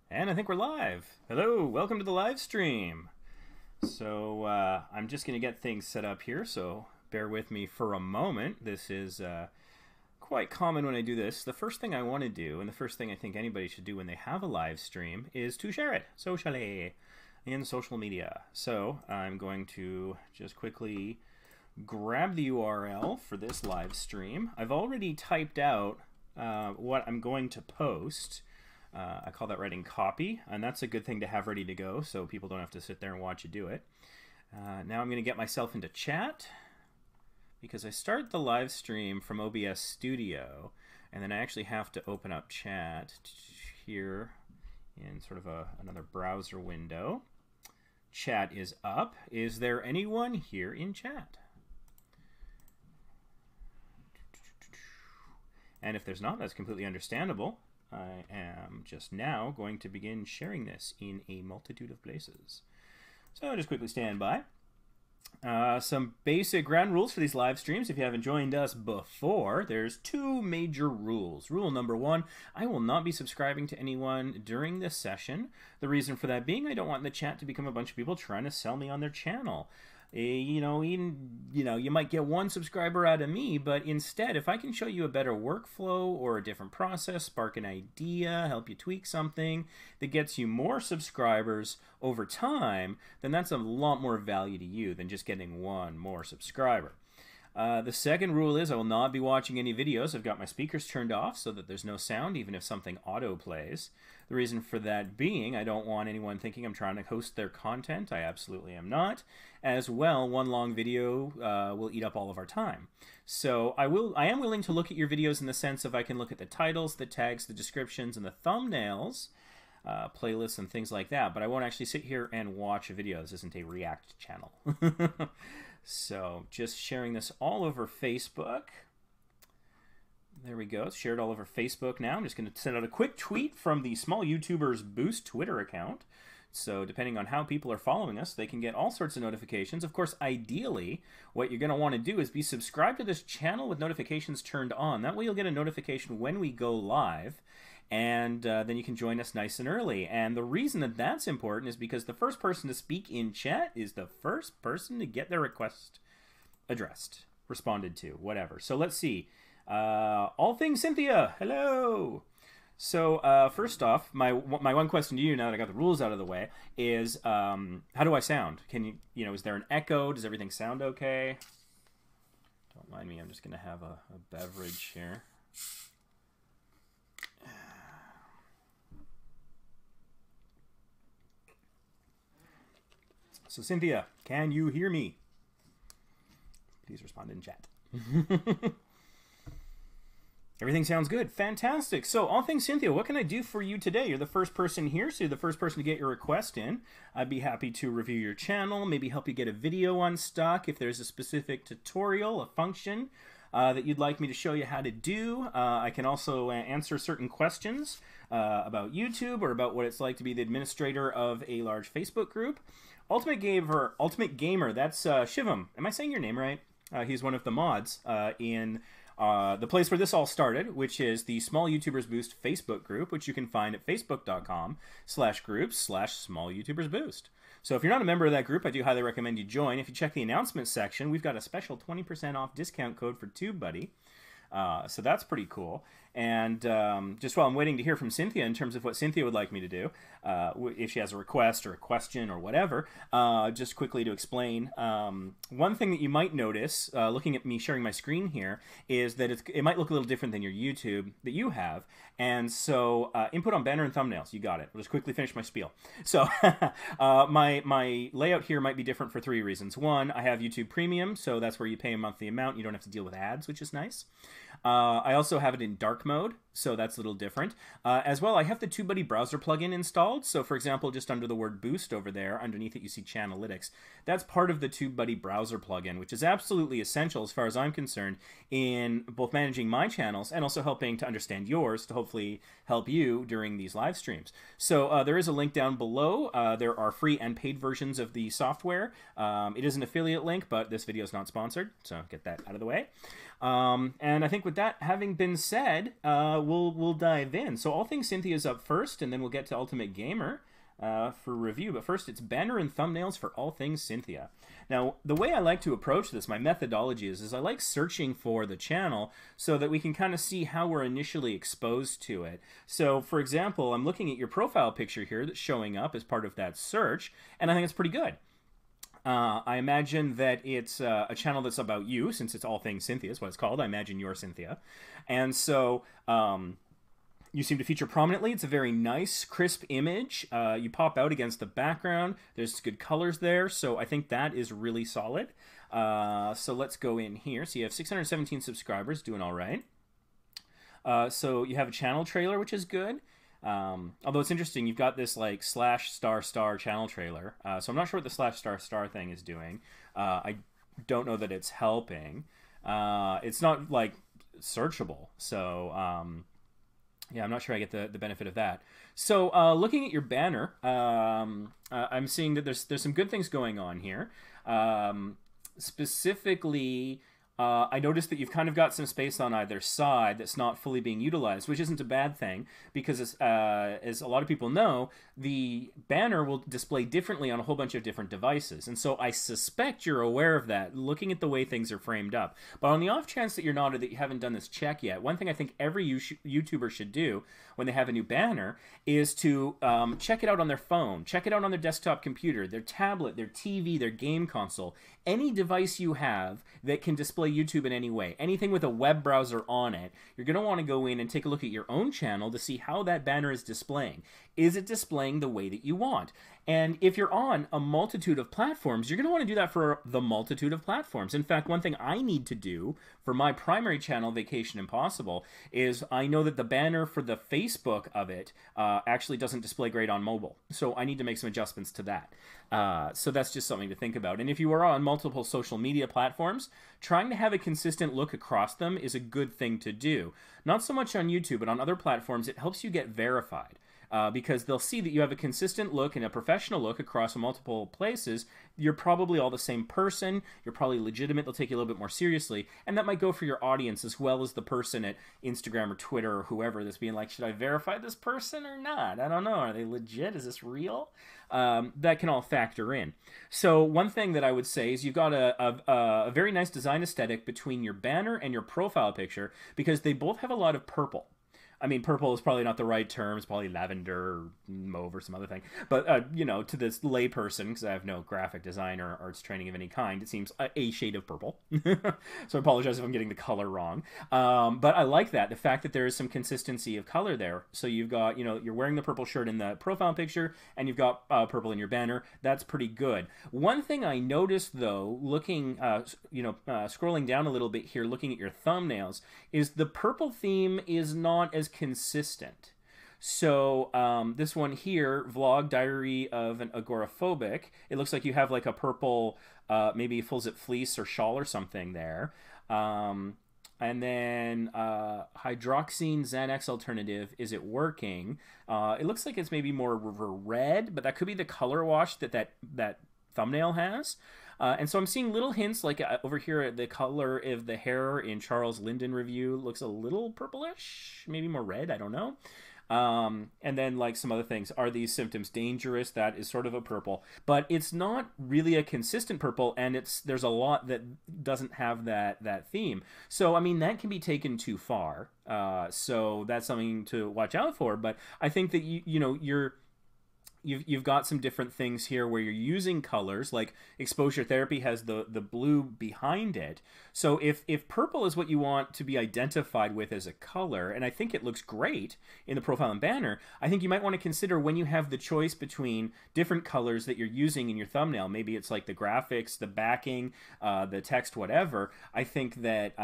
And I think we're live. Hello, welcome to the live stream. So I'm just going to get things set up here, so bear with me for a moment. This is quite common when I do this. The first thing I want to do, and the first thing I think anybody should do when they have a live stream, is to share it socially in social media. So I'm going to just quickly grab the URL for this live stream. I've already typed out what I'm going to post. I call that writing copy, and that's a good thing to have ready to go so people don't have to sit there and watch you do it. Now I'm going to get myself into chat because I start the live stream from OBS Studio, and then I actually have to open up chat here in sort of another browser window. Chat is up. Is there anyone here in chat? And if there's not, that's completely understandable. I am just now going to begin sharing this in a multitude of places. So just quickly stand by. Some basic ground rules for these live streams. If you haven't joined us before, there's two major rules. Rule number one, I will not be subscribing to anyone during this session. The reason for that being I don't want the chat to become a bunch of people trying to sell me on their channel. You might get one subscriber out of me, but instead, if I can show you a better workflow or a different process, spark an idea, help you tweak something that gets you more subscribers over time, then that's a lot more value to you than just getting one more subscriber. The second rule is I will not be watching any videos. I've got my speakers turned off so that there's no sound, even if something auto plays. The reason for that being I don't want anyone thinking I'm trying to host their content. I absolutely am not. As well, one long video will eat up all of our time. So I am willing to look at your videos in the sense of I can look at the titles, the tags, the descriptions, and the thumbnails, playlists, and things like that. But I won't actually sit here and watch a video. This isn't a React channel. So just sharing this all over Facebook. There we go. It's shared all over Facebook now. I'm just going to send out a quick tweet from the Small YouTubers Boost Twitter account. So depending on how people are following us, they can get all sorts of notifications. Of course, ideally, what you're going to want to do is be subscribed to this channel with notifications turned on. That way you'll get a notification when we go live, and then you can join us nice and early. And the reason that that's important is because the first person to speak in chat is the first person to get their request addressed, responded to, whatever. So let's see. All things Cynthia, hello. So first off, my one question to you, now that I got the rules out of the way, is how do I sound? Can you is there an echo? Does everything sound okay? Don't mind me, I'm just gonna have a beverage here. So Cynthia, can you hear me? Please respond in chat. Everything sounds good. Fantastic. So, all things Cynthia, what can I do for you today? You're the first person here, so you're the first person to get your request in. I'd be happy to review your channel, maybe help you get a video unstuck if there's a specific tutorial, a function that you'd like me to show you how to do. I can also answer certain questions about YouTube or about what it's like to be the administrator of a large Facebook group. Ultimate Gamer, that's Shivam. Am I saying your name right? He's one of the mods in the place where this all started, which is the Small YouTubers Boost Facebook group, which you can find at facebook.com/groups/Small YouTubers Boost. So if you're not a member of that group, I do highly recommend you join. If you check the announcements section, we've got a special 20% off discount code for TubeBuddy. So that's pretty cool. And just while I'm waiting to hear from Cynthia in terms of what Cynthia would like me to do, if she has a request or a question or whatever, just quickly to explain, one thing that you might notice looking at me sharing my screen here is that it might look a little different than your YouTube that you have. And so input on banner and thumbnails, you got it. I'll just quickly finish my spiel. So my layout here might be different for three reasons. One, I have YouTube Premium, so that's where you pay a monthly amount. You don't have to deal with ads, which is nice. I also have it in dark mode, so that's a little different. As well, I have the TubeBuddy browser plugin installed. So for example, just under the word boost over there, underneath it you see Chanalytics. That's part of the TubeBuddy browser plugin, which is absolutely essential as far as I'm concerned in both managing my channels and also helping to understand yours to hopefully help you during these live streams. So there is a link down below. There are free and paid versions of the software. It is an affiliate link, but this video is not sponsored, so get that out of the way. And I think with that having been said, we'll dive in. So All Things Cynthia is up first, and then we'll get to Ultimate Gamer for review. But first, it's banner and thumbnails for All Things Cynthia. Now, the way I like to approach this, my methodology is I like searching for the channel so that we can kind of see how we're initially exposed to it. So, for example, I'm looking at your profile picture here that's showing up as part of that search, and I think it's pretty good. I imagine that it's a channel that's about you, since it's All Things Cynthia is what it's called. I imagine you're Cynthia. And so you seem to feature prominently. It's a very nice, crisp image. You pop out against the background. There's good colors there, so I think that is really solid. So let's go in here. So you have 617 subscribers, doing all right. So you have a channel trailer, which is good. Although it's interesting, you've got this like /** channel trailer. So I'm not sure what the /** thing is doing. I don't know that it's helping. It's not like searchable. So yeah, I'm not sure I get the benefit of that. So looking at your banner, I'm seeing that there's some good things going on here. Specifically, I noticed that you've kind of got some space on either side that's not fully being utilized, which isn't a bad thing, because as a lot of people know, the banner will display differently on a whole bunch of different devices. And so I suspect you're aware of that, looking at the way things are framed up. But on the off chance that you're not, or that you haven't done this check yet, one thing I think every YouTuber should do when they have a new banner is to check it out on their phone, check it out on their desktop computer, their tablet, their TV, their game console, any device you have that can display YouTube in any way, anything with a web browser on it. You're going to want to go in and take a look at your own channel to see how that banner is displaying. Is it displaying the way that you want? And if you're on a multitude of platforms, you're going to want to do that for the multitude of platforms. In fact, one thing I need to do for my primary channel, Vacation Impossible, is I know that the banner for the Facebook of it actually doesn't display great on mobile. So I need to make some adjustments to that. So that's just something to think about. And if you are on multiple social media platforms, trying to have a consistent look across them is a good thing to do. Not so much on YouTube, but on other platforms, it helps you get verified. Because they'll see that you have a consistent look and a professional look across multiple places. You're probably all the same person. You're probably legitimate. They'll take you a little bit more seriously. And that might go for your audience as well as the person at Instagram or Twitter or whoever that's being like, should I verify this person or not? I don't know. Are they legit? Is this real? That can all factor in. So one thing that I would say is you've got a very nice design aesthetic between your banner and your profile picture, because they both have a lot of purple. I mean, purple is probably not the right term. It's probably lavender or mauve or some other thing. But, you know, to this layperson, because I have no graphic design or arts training of any kind, it seems a shade of purple. So I apologize if I'm getting the color wrong. But I like that, the fact that there is some consistency of color there. So you've got, you know, you're wearing the purple shirt in the profile picture, and you've got purple in your banner. That's pretty good. One thing I noticed, though, looking, scrolling down a little bit here, looking at your thumbnails, is the purple theme is not as consistent. So this one here, Vlog Diary of an Agoraphobic, it looks like you have like a purple, maybe full zip fleece or shawl or something there. And then Hydroxine Xanax Alternative, is it working? It looks like it's maybe more red, but that could be the color wash that thumbnail has. And so I'm seeing little hints, like over here, the color of the hair in Charles Linden review looks a little purplish, maybe more red, I don't know. And then like some other things, are these symptoms dangerous? That is sort of a purple, but it's not really a consistent purple, and there's a lot that doesn't have that theme. So I mean, that can be taken too far. So that's something to watch out for. But I think that you've got some different things here where you're using colors, like exposure therapy has the blue behind it. So if purple is what you want to be identified with as a color, and I think it looks great in the profile and banner, I think you might want to consider when you have the choice between different colors that you're using in your thumbnail. Maybe it's like the graphics, the backing, the text, whatever. I think that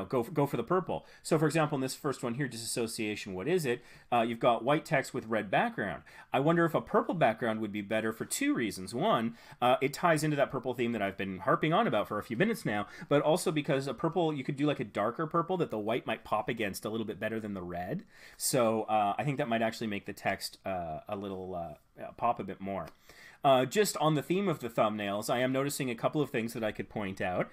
go for the purple. So for example, in this first one here, disassociation, what is it? You've got white text with red background. I wonder if a purple background would be better for two reasons. One, it ties into that purple theme that I've been harping on about for a few minutes now, but also because a purple, you could do like a darker purple that the white might pop against a little bit better than the red. So I think that might actually make the text a little pop a bit more. Just on the theme of the thumbnails, I am noticing a couple of things that I could point out.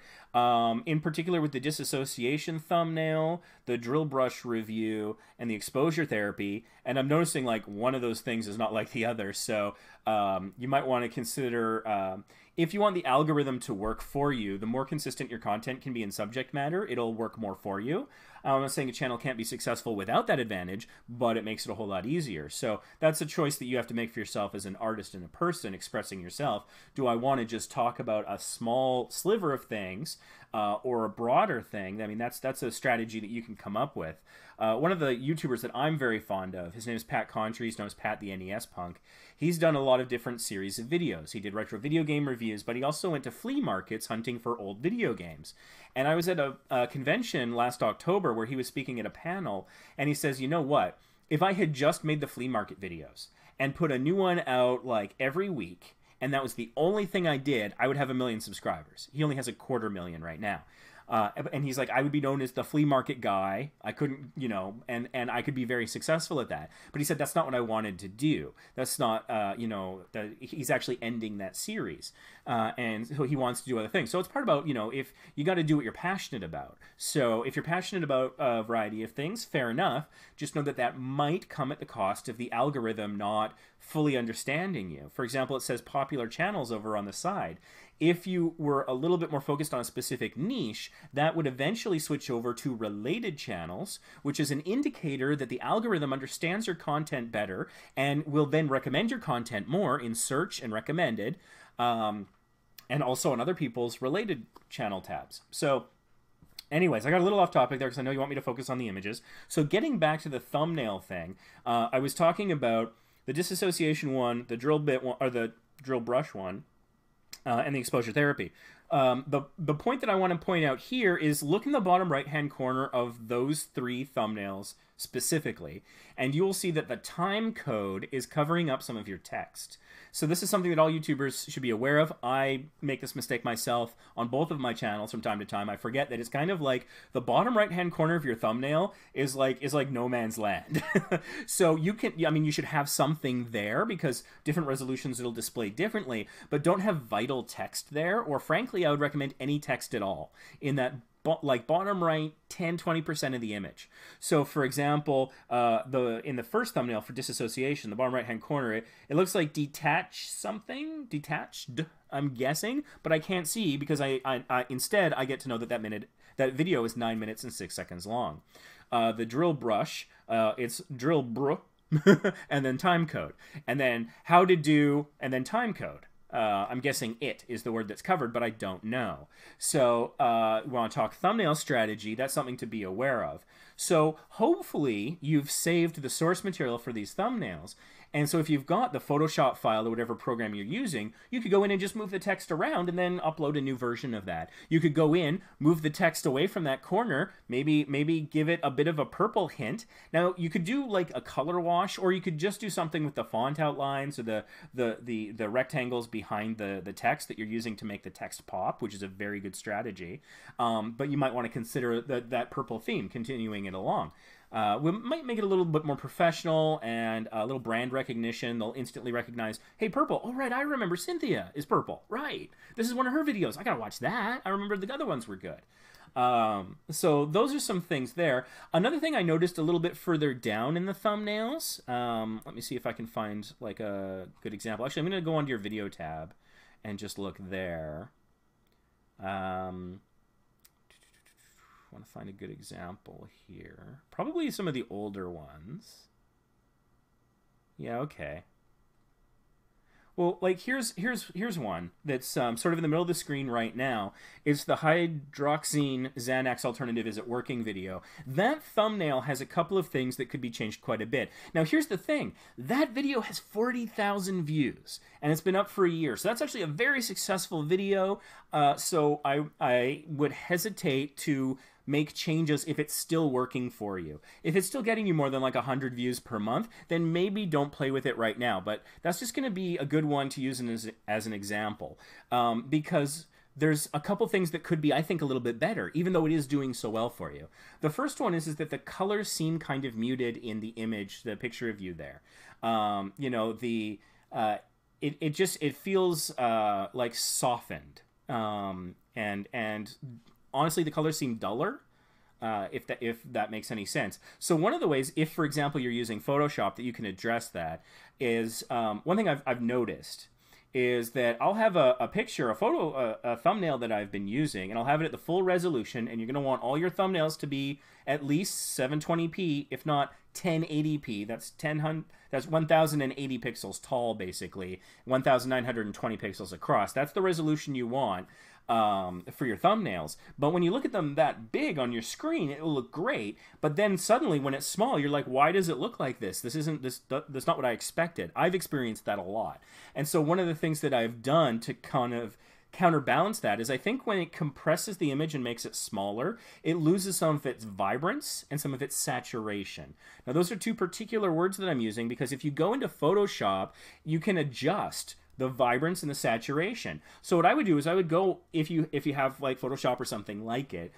In particular with the disassociation thumbnail, the drill brush review, and the exposure therapy. And I'm noticing like one of those things is not like the other. So you might want to consider... if you want the algorithm to work for you, the more consistent your content can be in subject matter, it'll work more for you. I'm not saying a channel can't be successful without that advantage, but it makes it a whole lot easier. So that's a choice that you have to make for yourself as an artist and a person expressing yourself. Do I want to just talk about a small sliver of things or a broader thing? I mean, that's a strategy that you can come up with. One of the YouTubers that I'm very fond of, his name is Pat Contry, he's known as Pat the NES Punk. He's done a lot of different series of videos. He did retro video game reviews, but he also went to flea markets hunting for old video games. And I was at a convention last October where he was speaking at a panel, and he says, you know what? If I had just made the flea market videos and put a new one out like every week, and that was the only thing I did, I would have 1 million subscribers. He only has 250,000 right now. And he's like, I would be known as the flea market guy. I couldn't, you know, and I could be very successful at that. But he said, that's not what I wanted to do. That's not, you know, he's actually ending that series. And so he wants to do other things. So it's part about, you know, if you got to do what you're passionate about. So if you're passionate about a variety of things, fair enough. Just know that that might come at the cost of the algorithm not fully understanding you. For example, it says popular channels over on the side. If you were a little bit more focused on a specific niche, that would eventually switch over to related channels, which is an indicator that the algorithm understands your content better and will then recommend your content more in search and recommended, and also on other people's related channel tabs. So anyways, I got a little off topic there because I know you want me to focus on the images. So getting back to the thumbnail thing, I was talking about the disassociation one, the drill bit one, or the drill brush one, and the exposure therapy. The point that I want to point out here is look in the bottom right-hand corner of those 3 thumbnails specifically, and you will see that the time code is covering up some of your text. So this is something that all YouTubers should be aware of. I make this mistake myself on both of my channels from time to time. I forget that it's kind of like the bottom right-hand corner of your thumbnail is like no man's land. So you can, I mean, you should have something there because different resolutions it'll display differently, but don't have vital text there, or frankly, I would recommend any text at all in that like bottom right 10-20% of the image. So for example, in the first thumbnail for disassociation, the bottom right hand corner, it looks like detached, I'm guessing, but I can't see because instead I get to know that video is 9 minutes and 6 seconds long. The drill brush, it's drill br and then time code, and then how to do, and then time code. I'm guessing it is the word that's covered, but I don't know. So we want to talk thumbnail strategy. That's something to be aware of. So hopefully you've saved the source material for these thumbnails. And so if you've got the Photoshop file or whatever program you're using, you could go in and just move the text around and then upload a new version of that. You could go in, move the text away from that corner, maybe give it a bit of a purple hint. Now you could do like a color wash, or you could just do something with the font outlines or the rectangles behind the text that you're using to make the text pop, which is a very good strategy. But you might want to consider that purple theme, continuing it along. We might make it a little bit more professional and a little brand recognition. They'll instantly recognize, hey, purple. Oh, right, I remember Cynthia is purple. Right. This is one of her videos. I got to watch that. I remember the other ones were good. So those are some things there. Another thing I noticed a little bit further down in the thumbnails, let me see if I can find like a good example. Actually, I'm going to go onto your video tab and just look there. I want to find a good example here. Probably some of the older ones. Yeah, okay. Well, like here's one that's sort of in the middle of the screen right now. It's the hydroxine Xanax alternative is it working video. That thumbnail has a couple of things that could be changed quite a bit. Now here's the thing. That video has 40,000 views and it's been up for a year. So that's actually a very successful video. So I would hesitate to make changes if it's still working for you. If it's still getting you more than like 100 views per month, then maybe don't play with it right now. But that's just going to be a good one to use as an example, because there's a couple things that could be, I think, a little bit better, even though it is doing so well for you. The first one is that the colors seem kind of muted in the image, the picture of you there. You know, it feels like softened, and honestly, the colors seem duller. If that makes any sense. So one of the ways, if for example you're using Photoshop, that you can address that is one thing I've noticed is that I'll have a picture, a photo, a thumbnail that I've been using, and I'll have it at the full resolution, and you're going to want all your thumbnails to be at least 720p, if not 1080p. That's 1080 pixels tall, basically, 1920 pixels across. That's the resolution you want for your thumbnails. But when you look at them that big on your screen, it will look great. But then suddenly, when it's small, you're like, why does it look like this? That's not what I expected. I've experienced that a lot. And so one of the things that I've done to kind of counterbalance that is I think when it compresses the image and makes it smaller, it loses some of its vibrance and some of its saturation. Now, those are two particular words that I'm using because if you go into Photoshop, you can adjust the vibrance and the saturation. So what I would do is I would go, if you have like Photoshop or something like it,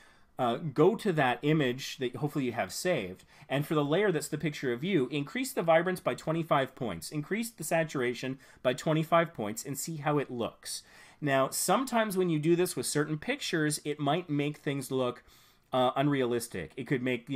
go to that image that hopefully you have saved, and for the layer that's the picture of you, increase the vibrance by 25 points, increase the saturation by 25 points, and see how it looks. Now, sometimes when you do this with certain pictures, it might make things look unrealistic. It could make,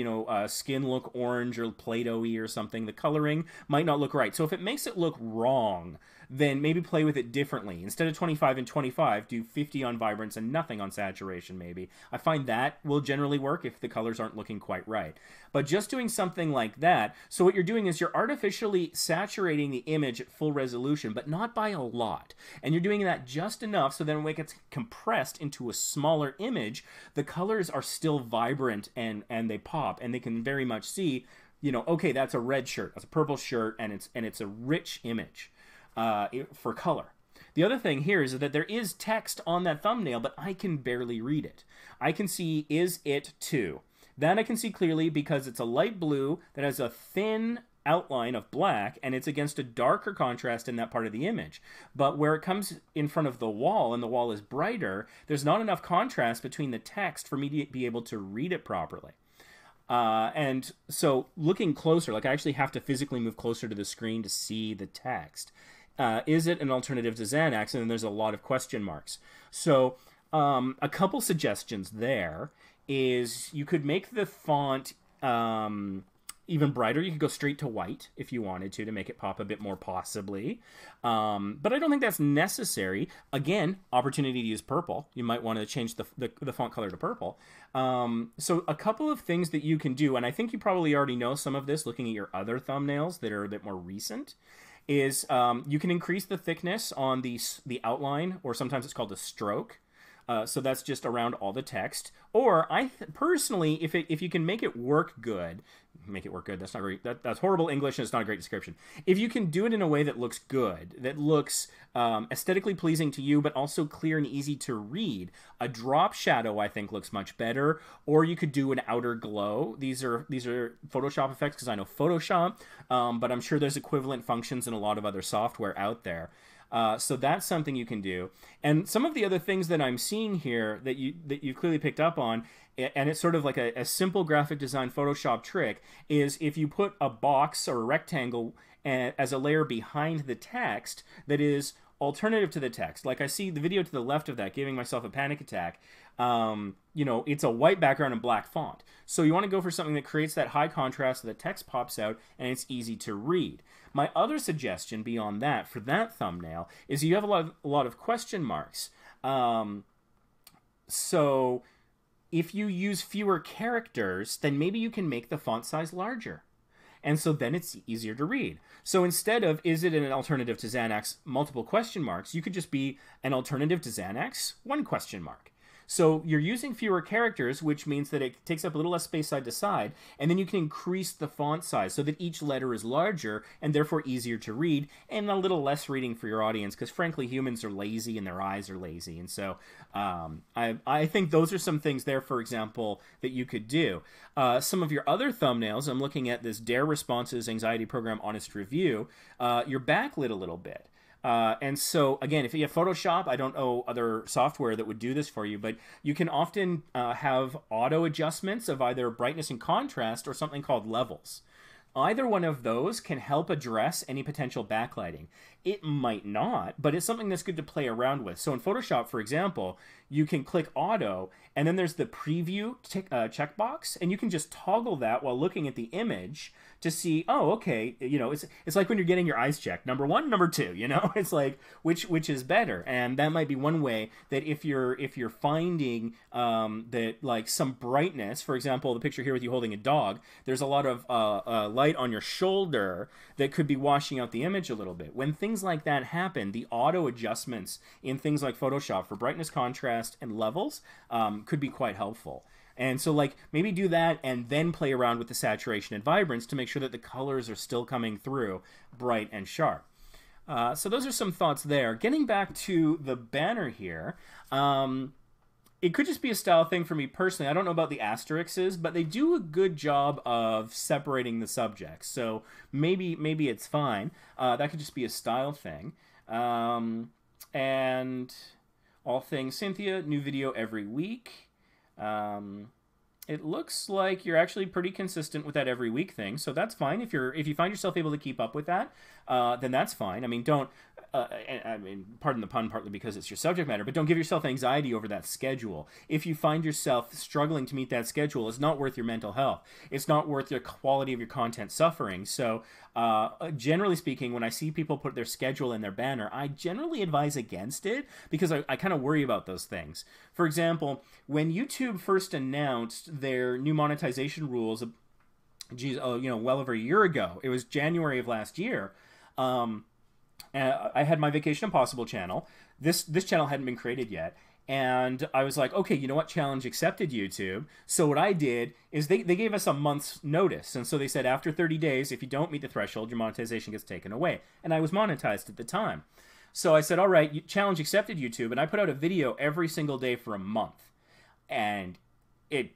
skin look orange or Play-Doh-y or something. The coloring might not look right. So if it makes it look wrong, then maybe play with it differently. Instead of 25 and 25, do 50 on vibrance and nothing on saturation, maybe. I find that will generally work if the colors aren't looking quite right. But just doing something like that, so what you're doing is you're artificially saturating the image at full resolution, but not by a lot. And you're doing that just enough so then when it gets compressed into a smaller image, the colors are still vibrant and they pop, and they can very much see, okay, that's a red shirt, that's a purple shirt, and it's a rich image. For color. The other thing here is that there is text on that thumbnail, but I can barely read it. I can see, is it 2? That I can see clearly because it's a light blue that has a thin outline of black, and it's against a darker contrast in that part of the image. But where it comes in front of the wall, and the wall is brighter, there's not enough contrast between the text for me to be able to read it properly. And so looking closer, like I actually have to physically move closer to the screen to see the text. Is it an alternative to Xanax? And then there's a lot of question marks. So a couple suggestions there is you could make the font even brighter. You could go straight to white if you wanted to make it pop a bit more possibly. But I don't think that's necessary. Again, opportunity to use purple. You might want to change the font color to purple. So a couple of things that you can do, and I think you probably already know some of this looking at your other thumbnails that are a bit more recent, is you can increase the thickness on the outline, or sometimes it's called a stroke. So that's just around all the text. Or personally, if you can make it work good, that's not great. That's horrible English and it's not a great description. If you can do it in a way that looks good, that looks aesthetically pleasing to you, but also clear and easy to read, a drop shadow I think looks much better. Or you could do an outer glow. These are Photoshop effects because I know Photoshop, but I'm sure there's equivalent functions in a lot of other software out there. So that's something you can do. And some of the other things that I'm seeing here that you clearly picked up on, and it's sort of like a simple graphic design Photoshop trick, is if you put a box or a rectangle as a layer behind the text that is alternative to the text. Like I see the video to the left of that, giving myself a panic attack. It's a white background and black font. So you want to go for something that creates that high contrast so the text pops out and it's easy to read. My other suggestion beyond that for that thumbnail is you have a lot of question marks. So if you use fewer characters, then maybe you can make the font size larger. And so then it's easier to read. So instead of, is it an alternative to Xanax, multiple question marks, you could just be an alternative to Xanax, one question mark. So you're using fewer characters, which means that it takes up a little less space side to side, and then you can increase the font size so that each letter is larger and therefore easier to read, and a little less reading for your audience, because frankly humans are lazy and their eyes are lazy. And so I think those are some things there, for example, that you could do. Some of your other thumbnails, I'm looking at this Dare Responses Anxiety Program Honest Review, you're backlit a little bit. And so, again, if you have Photoshop, I don't know other software that would do this for you, but you can often have auto adjustments of either brightness and contrast or something called levels Either one of those can help address any potential backlighting. It might not, but it's something that's good to play around with. So in Photoshop, for example, you can click auto, and then there's the preview checkbox, and you can just toggle that while looking at the image to see, oh, okay, you know, it's like when you're getting your eyes checked, number 1, number 2, you know, it's like which is better. And that might be one way that if you're finding that like some brightness, for example, the picture here with you holding a dog, there's a lot of light on your shoulder that could be washing out the image a little bit. When things like that happen, the auto adjustments in things like Photoshop for brightness, contrast, and levels could be quite helpful. And so, like, maybe do that and then play around with the saturation and vibrance to make sure that the colors are still coming through bright and sharp. So those are some thoughts there. Getting back to the banner here, it could just be a style thing for me personally. I don't know about the asterisks, but they do a good job of separating the subjects. So maybe it's fine. That could just be a style thing. And all things Cynthia, new video every week. It looks like you're actually pretty consistent with that every week thing, so that's fine. If you find yourself able to keep up with that, then that's fine. I mean, don't. I mean, pardon the pun, partly because it's your subject matter, but don't give yourself anxiety over that schedule. If you find yourself struggling to meet that schedule, it's not worth your mental health. It's not worth the quality of your content suffering. So, generally speaking, when I see people put their schedule in their banner, I generally advise against it because I kind of worry about those things. For example, when YouTube first announced their new monetization rules, well over a year ago, it was January of last year. I had my Vacation Impossible channel. This channel hadn't been created yet. And I was like, okay, you know what? Challenge accepted, YouTube. So what I did is they gave us a month's notice. And so they said after 30 days, if you don't meet the threshold, your monetization gets taken away. And I was monetized at the time. So I said, all right, challenge accepted, YouTube. And I put out a video every single day for a month. And it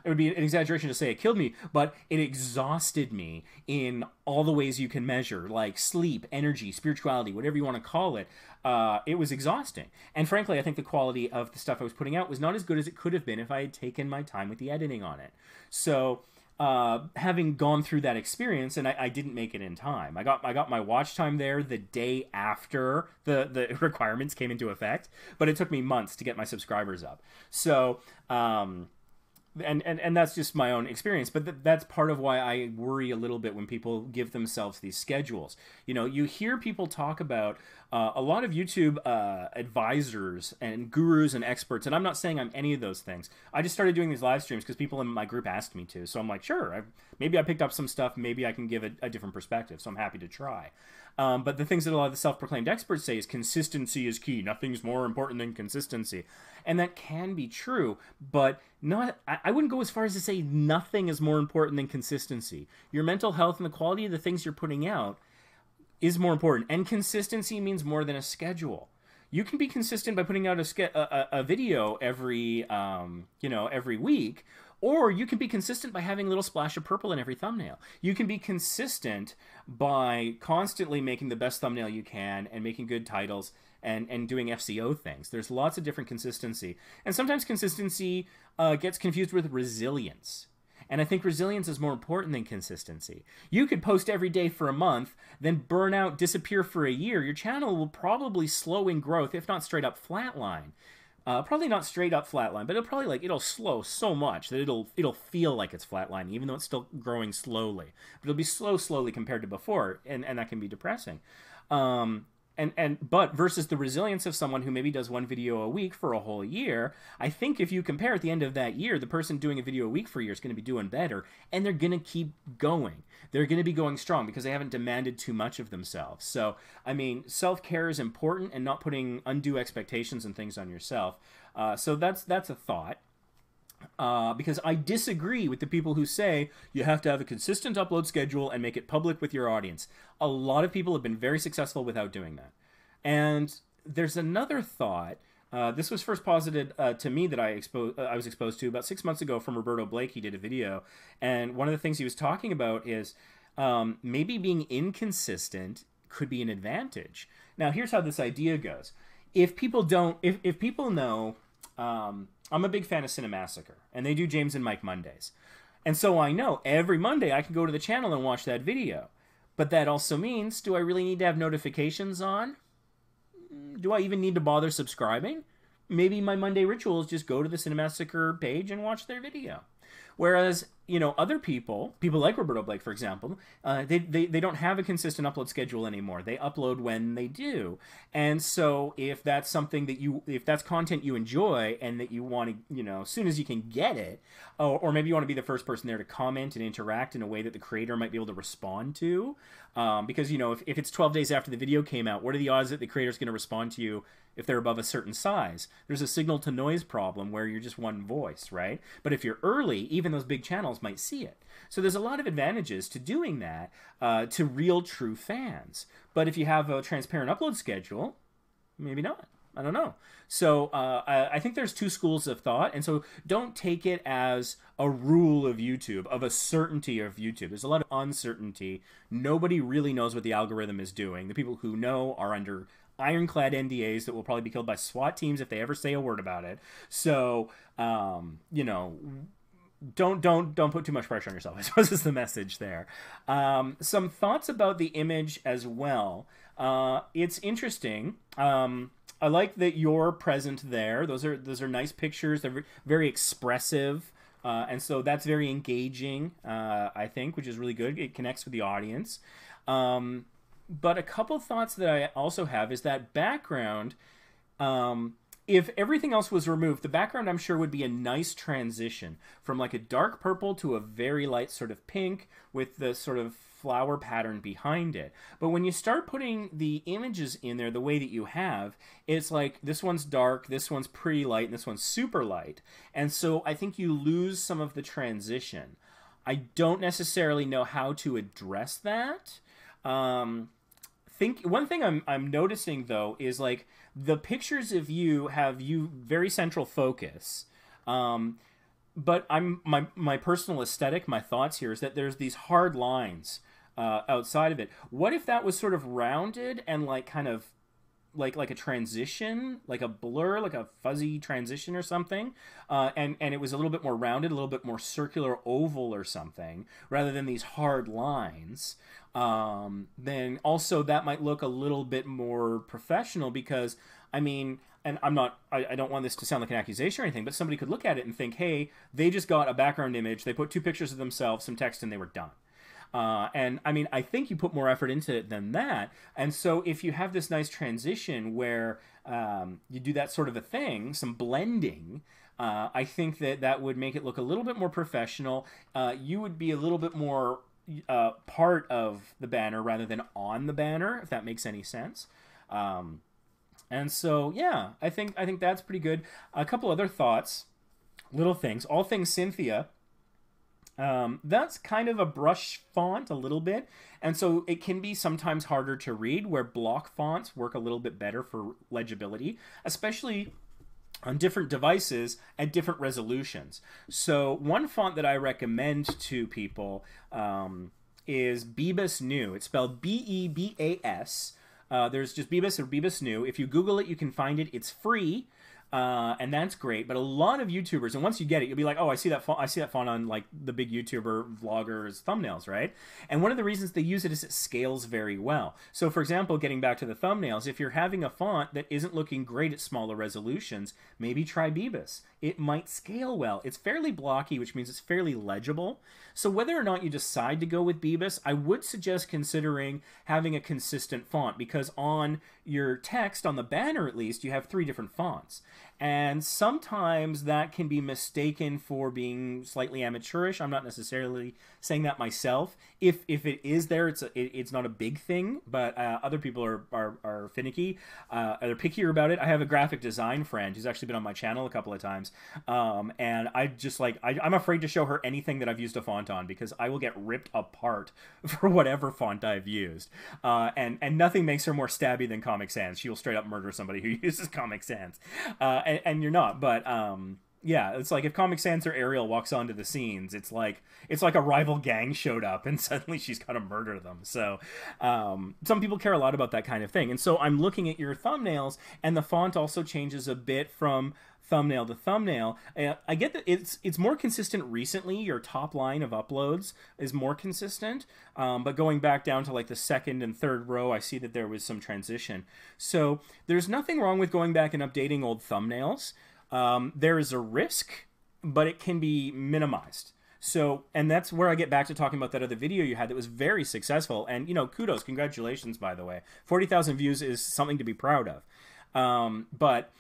would be an exaggeration to say it killed me, but it exhausted me in all the ways you can measure, like sleep, energy, spirituality, whatever you want to call it. It was exhausting. And frankly, I think the quality of the stuff I was putting out was not as good as it could have been if I had taken my time with the editing on it. So having gone through that experience, and I didn't make it in time. I got my watch time there the day after the requirements came into effect, but it took me months to get my subscribers up. So and that's just my own experience, but that's part of why I worry a little bit when people give themselves these schedules. You know, you hear people talk about a lot of YouTube advisors and gurus and experts, and I'm not saying I'm any of those things. I just started doing these live streams because people in my group asked me to, so I'm like, sure, maybe I picked up some stuff, maybe I can give it a different perspective, so I'm happy to try. But the things that a lot of the self-proclaimed experts say is consistency is key. Nothing's more important than consistency. And that can be true, but I wouldn't go as far as to say nothing is more important than consistency. Your mental health and the quality of the things you're putting out is more important. And consistency means more than a schedule. You can be consistent by putting out a video every week, or you can be consistent by having a little splash of purple in every thumbnail. You can be consistent by constantly making the best thumbnail you can and making good titles and doing FCO things. There's lots of different consistency. And sometimes consistency gets confused with resilience. And I think resilience is more important than consistency. You could post every day for a month, then burn out, disappear for a year. Your channel will probably slow in growth, if not straight up flatline. Probably not straight up flatline, but it'll slow so much that it'll feel like it's flatlining, even though it's still growing slowly. But it'll be slowly compared to before, and that can be depressing. But versus the resilience of someone who maybe does one video a week for a whole year, I think if you compare at the end of that year, the person doing a video a week for a year is going to be doing better, and they're going to keep going. They're going to be going strong because they haven't demanded too much of themselves. So, I mean, self-care is important and not putting undue expectations and things on yourself. So that's a thought. Because I disagree with the people who say you have to have a consistent upload schedule and make it public with your audience. A lot of people have been very successful without doing that. And there's another thought. This was first posited to me that I was exposed to about 6 months ago from Roberto Blake. He did a video, and one of the things he was talking about is maybe being inconsistent could be an advantage. Now, here's how this idea goes. If people know, I'm a big fan of Cinemassacre, and they do James and Mike Mondays. And so I know every Monday I can go to the channel and watch that video. But that also means, do I really need to have notifications on? Do I even need to bother subscribing? Maybe my Monday ritual is just go to the Cinemassacre page and watch their video. Whereas, you know, other people like Roberto Blake, for example, they don't have a consistent upload schedule anymore. They upload when they do. And so if that's something that if that's content you enjoy and that you want to, you know, as soon as you can get it, or maybe you want to be the first person there to comment and interact in a way that the creator might be able to respond to. Because, you know, if it's 12 days after the video came out, what are the odds that the creator's going to respond to you if they're above a certain size? There's a signal to noise problem where you're just one voice, right? But if you're early, even those big channels might see it. So there's a lot of advantages to doing that to real true fans. But if you have a transparent upload schedule, maybe not. I don't know. So I think there's two schools of thought, and so don't take it as a rule of YouTube, of a certainty of YouTube. There's a lot of uncertainty. Nobody really knows what the algorithm is doing. The people who know are under ironclad NDAs that will probably be killed by SWAT teams if they ever say a word about it. So, you know, don't put too much pressure on yourself, I suppose is the message there. Some thoughts about the image as well. It's interesting. I like that you're present there. Those are nice pictures. They're very expressive. And so that's very engaging, I think, which is really good. It connects with the audience. But a couple thoughts that I also have is that background, if everything else was removed, the background I'm sure would be a nice transition from like a dark purple to a very light sort of pink with the sort of flower pattern behind it. But when you start putting the images in there the way that you have, it's like this one's dark, this one's pretty light, and this one's super light. And so I think you lose some of the transition. I don't necessarily know how to address that. One thing I'm noticing though is like the pictures of you have you very central focus, but my personal aesthetic, my thoughts here is that there's these hard lines outside of it. What if that was sort of rounded and like kind of like a transition, like a blur, like a fuzzy transition or something, and it was a little bit more rounded, a little bit more circular, oval or something, rather than these hard lines. Then also that might look a little bit more professional because, I mean, and I don't want this to sound like an accusation or anything, but somebody could look at it and think, hey, they just got a background image, they put two pictures of themselves, some text, and they were done. And I mean, I think you put more effort into it than that. And so if you have this nice transition where you do that sort of a thing, some blending, I think that would make it look a little bit more professional. You would be a little bit more part of the banner rather than on the banner, if that makes any sense. And so, yeah, I think that's pretty good. A couple other thoughts, little things. All Things Cynthia. That's kind of a brush font a little bit, and so it can be sometimes harder to read, where block fonts work a little bit better for legibility, especially on different devices at different resolutions. So one font that I recommend to people is Bebas New. It's spelled B-E-B-A-S. There's just Bebas or Bebas New. If you Google it, you can find it. It's free. And that's great, but a lot of YouTubers, and once you get it, you'll be like, oh, I see that font on like the big YouTuber vloggers thumbnails, right? And one of the reasons they use it is it scales very well. So for example, getting back to the thumbnails, if you're having a font that isn't looking great at smaller resolutions, maybe try Bebas. It might scale well. It's fairly blocky, which means it's fairly legible. So whether or not you decide to go with Bebas, I would suggest considering having a consistent font, because on your text, on the banner at least, you have 3 different fonts. And sometimes that can be mistaken for being slightly amateurish. I'm not necessarily saying that myself. If it is there, it's not a big thing, but other people are finicky. They're pickier about it. I have a graphic design friend who's actually been on my channel a couple of times. And I just like, I'm afraid to show her anything that I've used a font on, because I will get ripped apart for whatever font I've used. And nothing makes her more stabby than Comic Sans. She will straight up murder somebody who uses Comic Sans. And you're not, but Yeah, it's like if Comic Sans or Ariel walks onto the scenes, it's like a rival gang showed up and suddenly she's got to murder them. So some people care a lot about that kind of thing. And so I'm looking at your thumbnails, and the font also changes a bit from thumbnail to thumbnail. I get that it's more consistent recently. Your top line of uploads is more consistent, but going back down to like the second and third row, I see that there was some transition. So there's nothing wrong with going back and updating old thumbnails. There is a risk, but it can be minimized. So, and that's where I get back to talking about that other video you had that was very successful. And, you know, kudos, congratulations, by the way. 40,000 views is something to be proud of. But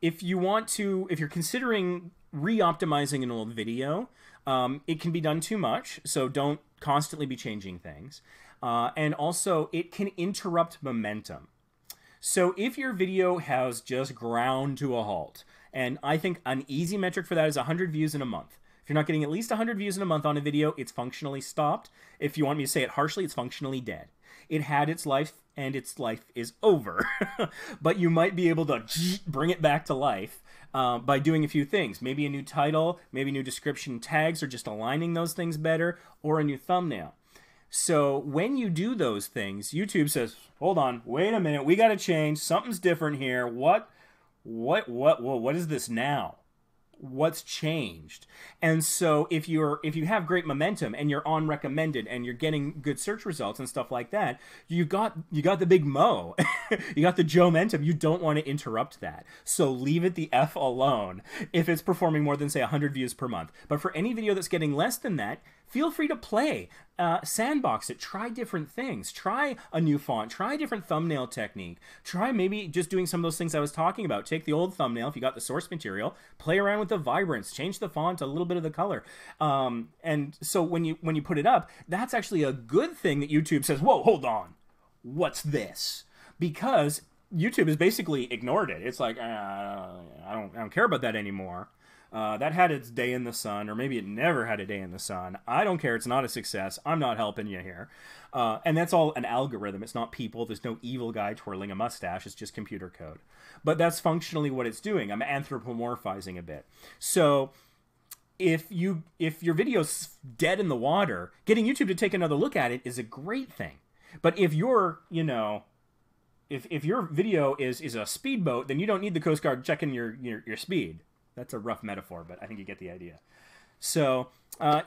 if you want to, if you're considering re-optimizing an old video, it can be done too much. So don't constantly be changing things. And also, it can interrupt momentum. So if your video has just ground to a halt, and I think an easy metric for that is 100 views in a month. If you're not getting at least 100 views in a month on a video, it's functionally stopped. If you want me to say it harshly, it's functionally dead. It had its life, and its life is over. But you might be able to bring it back to life by doing a few things. Maybe a new title, maybe new description tags, or just aligning those things better, or a new thumbnail. So when you do those things, YouTube says, hold on, wait a minute, we got to change. Something's different here. What is this now? What's changed? And so if you have great momentum and you're on recommended and you're getting good search results and stuff like that, you got the big mo. You got the Joe-mentum. You don't want to interrupt that. So leave it the F alone if it's performing more than, say, 100 views per month. But for any video that's getting less than that, feel free to play. Sandbox it. Try different things. Try a new font. Try a different thumbnail technique. Try maybe just doing some of those things I was talking about. Take the old thumbnail, if you got the source material, play around with the vibrance, change the font, a little bit of the color. And so when you put it up, that's actually a good thing that YouTube says, whoa, hold on. What's this? Because YouTube has basically ignored it. It's like, I don't care about that anymore. That had its day in the sun, or maybe it never had a day in the sun. I don't care. It's not a success. I'm not helping you here. And that's all an algorithm. It's not people. There's no evil guy twirling a mustache. It's just computer code. But that's functionally what it's doing. I'm anthropomorphizing a bit. So if your video's dead in the water, getting YouTube to take another look at it is a great thing. But if you're, you know, if your video is a speedboat, then you don't need the Coast Guard checking your speed. That's a rough metaphor, but I think you get the idea. So,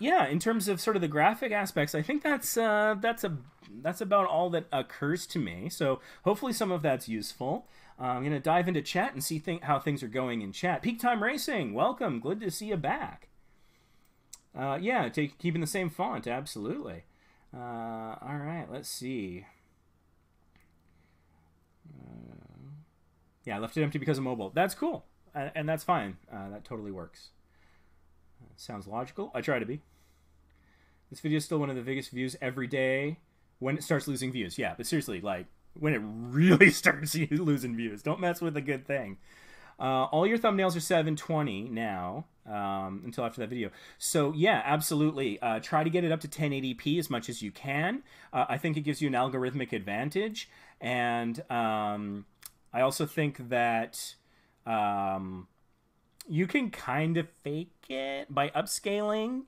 yeah, in terms of sort of the graphic aspects, I think that's about all that occurs to me. So hopefully some of that's useful. I'm going to dive into chat and see how things are going in chat. Peak Time Racing, welcome. Good to see you back. Yeah, keeping the same font, absolutely. All right, let's see. Yeah, I left it empty because of mobile. That's cool. And that's fine. That totally works. Sounds logical. I try to be. This video is still one of the biggest views every day when it starts losing views. Yeah, but seriously, like, when it really starts losing views. Don't mess with a good thing. All your thumbnails are 720 now, until after that video. So, yeah, absolutely. Try to get it up to 1080p as much as you can. I think it gives you an algorithmic advantage. And I also think that you can kind of fake it by upscaling.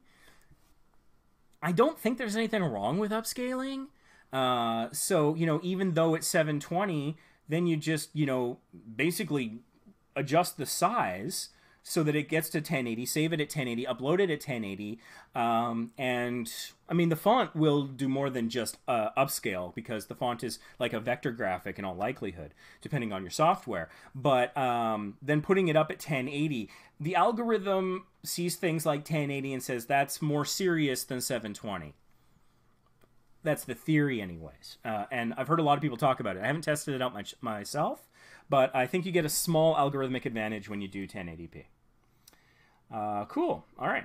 I don't think there's anything wrong with upscaling. So, you know, even though it's 720, then you just, you know, basically adjust the size so that it gets to 1080, save it at 1080, upload it at 1080. And I mean, the font will do more than just upscale, because the font is like a vector graphic in all likelihood, depending on your software. But then putting it up at 1080, the algorithm sees things like 1080 and says that's more serious than 720. That's the theory anyways. And I've heard a lot of people talk about it. I haven't tested it out myself, but I think you get a small algorithmic advantage when you do 1080p. Cool. All right.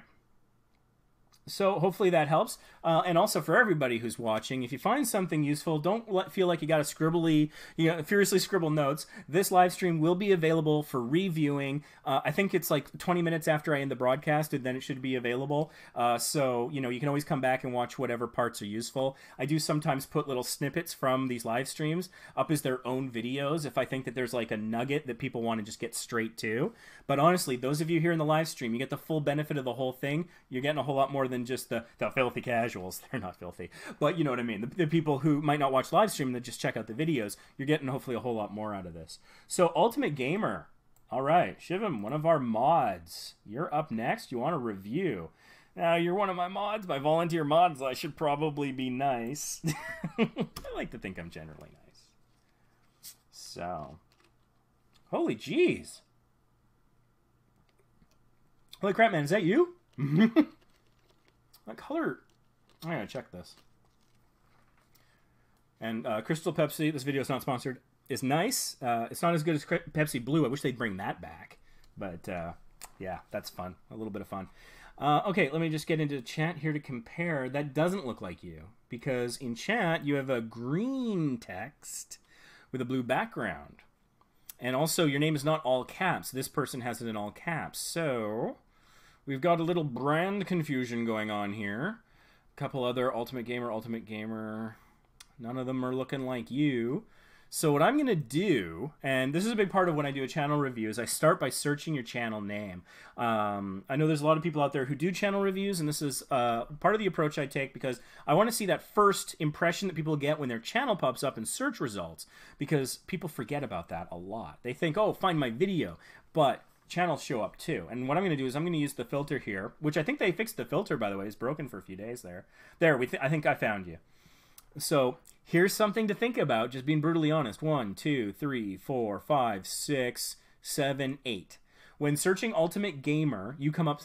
So hopefully that helps. And also for everybody who's watching, if you find something useful, don't feel like you got to furiously scribble notes. This live stream will be available for reviewing. I think it's like 20 minutes after I end the broadcast, and then it should be available. So, you can always come back and watch whatever parts are useful. I do sometimes put little snippets from these live streams up as their own videos if I think that there's like a nugget that people want to just get straight to. But honestly, those of you here in the live stream, you get the full benefit of the whole thing. You're getting a whole lot more than just the filthy casuals. They're not filthy, but you know what I mean. The people who might not watch live stream that just check out the videos, you're getting hopefully a whole lot more out of this. So Ultimate Gamer, all right, Shivam, one of our mods, you're up next. You want a review? Now you're one of my mods, my volunteer mods. I should probably be nice. I like to think I'm generally nice. So, holy jeez. Holy crap, man, is that you? What color? I gotta check this. And Crystal Pepsi, this video is not sponsored, is nice. It's not as good as Pepsi Blue. I wish they'd bring that back. But yeah, that's fun. A little bit of fun. Okay, let me just get into chat here to compare. That doesn't look like you, because in chat you have a green text with a blue background. And also your name is not all caps. This person has it in all caps. So we've got a little brand confusion going on here. A couple other Ultimate Gamer. None of them are looking like you. So what I'm going to do, and this is a big part of when I do a channel review, is I start by searching your channel name. I know there's a lot of people out there who do channel reviews, and this is part of the approach I take because I want to see that first impression that people get when their channel pops up in search results, because people forget about that a lot. They think, oh, find my video, but channels show up too. And what I'm going to do is I'm going to use the filter here, which I think they fixed the filter, by the way. It's broken for a few days there. There, I think I found you. So here's something to think about, just being brutally honest. 1, 2, 3, 4, 5, 6, 7, 8. When searching Ultimate Gamer, you come up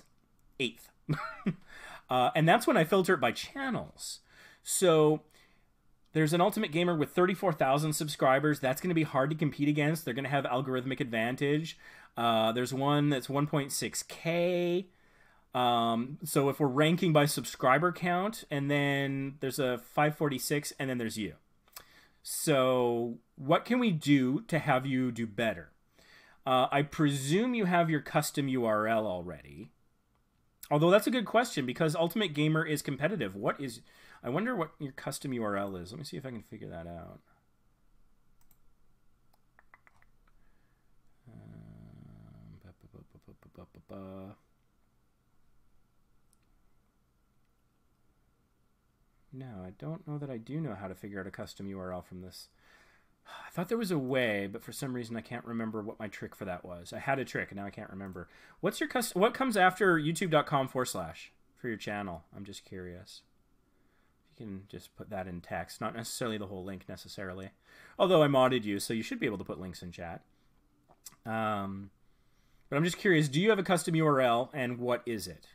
8th. And that's when I filter it by channels. So there's an Ultimate Gamer with 34,000 subscribers. That's going to be hard to compete against. They're going to have algorithmic advantage. There's one that's 1.6K. So if we're ranking by subscriber count, and then there's a 546, and then there's you. So what can we do to have you do better? I presume you have your custom URL already. Although that's a good question, because Ultimate Gamer is competitive. I wonder what your custom URL is. Let me see if I can figure that out. No, I don't know that I do know how to figure out a custom URL from this. I thought there was a way, but for some reason I can't remember what my trick for that was. I had a trick, and now I can't remember. What's your custom? What comes after youtube.com/ for your channel? I'm just curious. You can just put that in text, not necessarily the whole link necessarily. Although I modded you, so you should be able to put links in chat. But I'm just curious, do you have a custom URL, and what is it?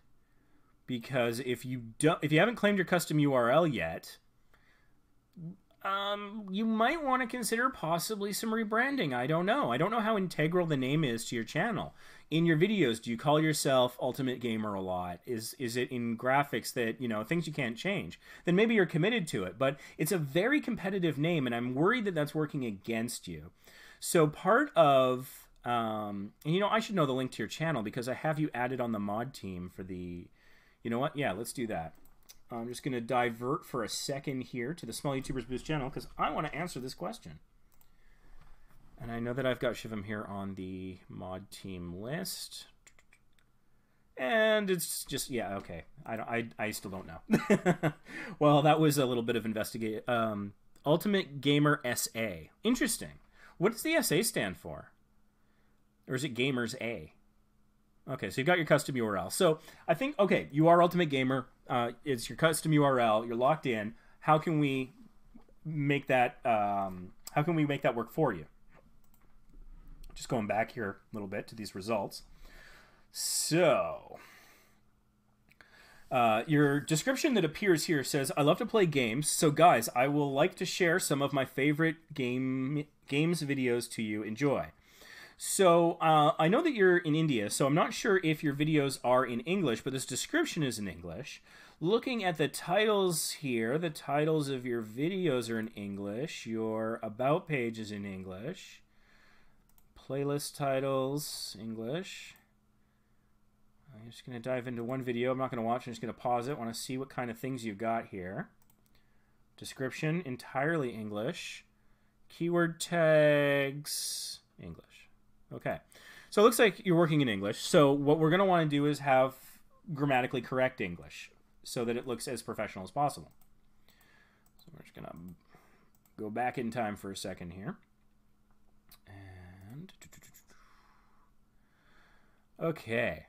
Because if you haven't claimed your custom URL yet, you might want to consider possibly some rebranding. I don't know. I don't know how integral the name is to your channel. In your videos, do you call yourself Ultimate Gamer a lot? Is it in graphics that, things you can't change? Then maybe you're committed to it. But it's a very competitive name, and I'm worried that that's working against you. So part of, I should know the link to your channel because I have you added on the mod team for the, you know what? Yeah, let's do that. I'm just going to divert for a second here to the Small YouTubers Boost channel because I want to answer this question. And I know that I've got Shivam here on the mod team list. And it's just, yeah, okay. I still don't know. Well, that was a little bit of investigate. Ultimate Gamer SA. Interesting. What does the SA stand for? Or is it Gamers A? Okay, so you've got your custom URL. So I think, okay, you are Ultimate Gamer. It's your custom URL. You're locked in. How can we make that? How can we make that work for you? Just going back here a little bit to these results. So your description that appears here says, "I love to play games. So guys, I will like to share some of my favorite games videos to you. Enjoy." So I know that you're in India, so I'm not sure if your videos are in English, but this description is in English. looking at the titles here, the titles of your videos are in English. Your About page is in English. Playlist titles, English. I'm just going to dive into one video. I'm not going to watch. I'm just going to pause it. I want to see what kind of things you've got here. Description, entirely English. Keyword tags, English. Okay. So it looks like you're working in English. So what we're going to want to do is have grammatically correct English so that it looks as professional as possible. So we're just going to go back in time for a second here. And okay.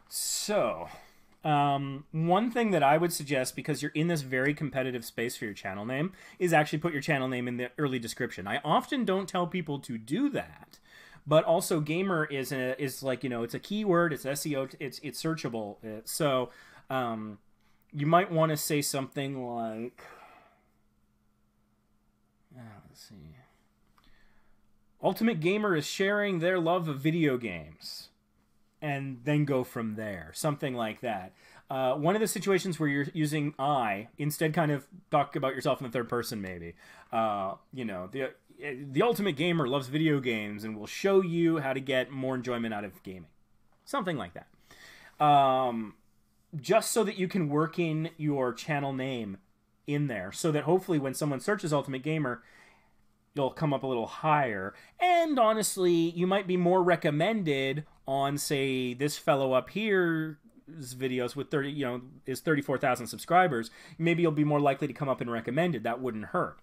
So, one thing that I would suggest, because you're in this very competitive space for your channel name, is actually put your channel name in the early description. I often don't tell people to do that, but also gamer is like, you know, it's a keyword, it's SEO, it's searchable. So, you might want to say something like, let's see. Ultimate Gamer is sharing their love of video games. And then go from there. Something like that. One of the situations where you're using I, instead kind of talk about yourself in the third person maybe. You know, the Ultimate Gamer loves video games and will show you how to get more enjoyment out of gaming. Something like that. Just so that you can work in your channel name in there. So that hopefully when someone searches Ultimate Gamer, you'll come up a little higher. And honestly, you might be more recommended on, say, this fellow up here's videos with 34,000 subscribers. Maybe you'll be more likely to come up and recommended. That wouldn't hurt.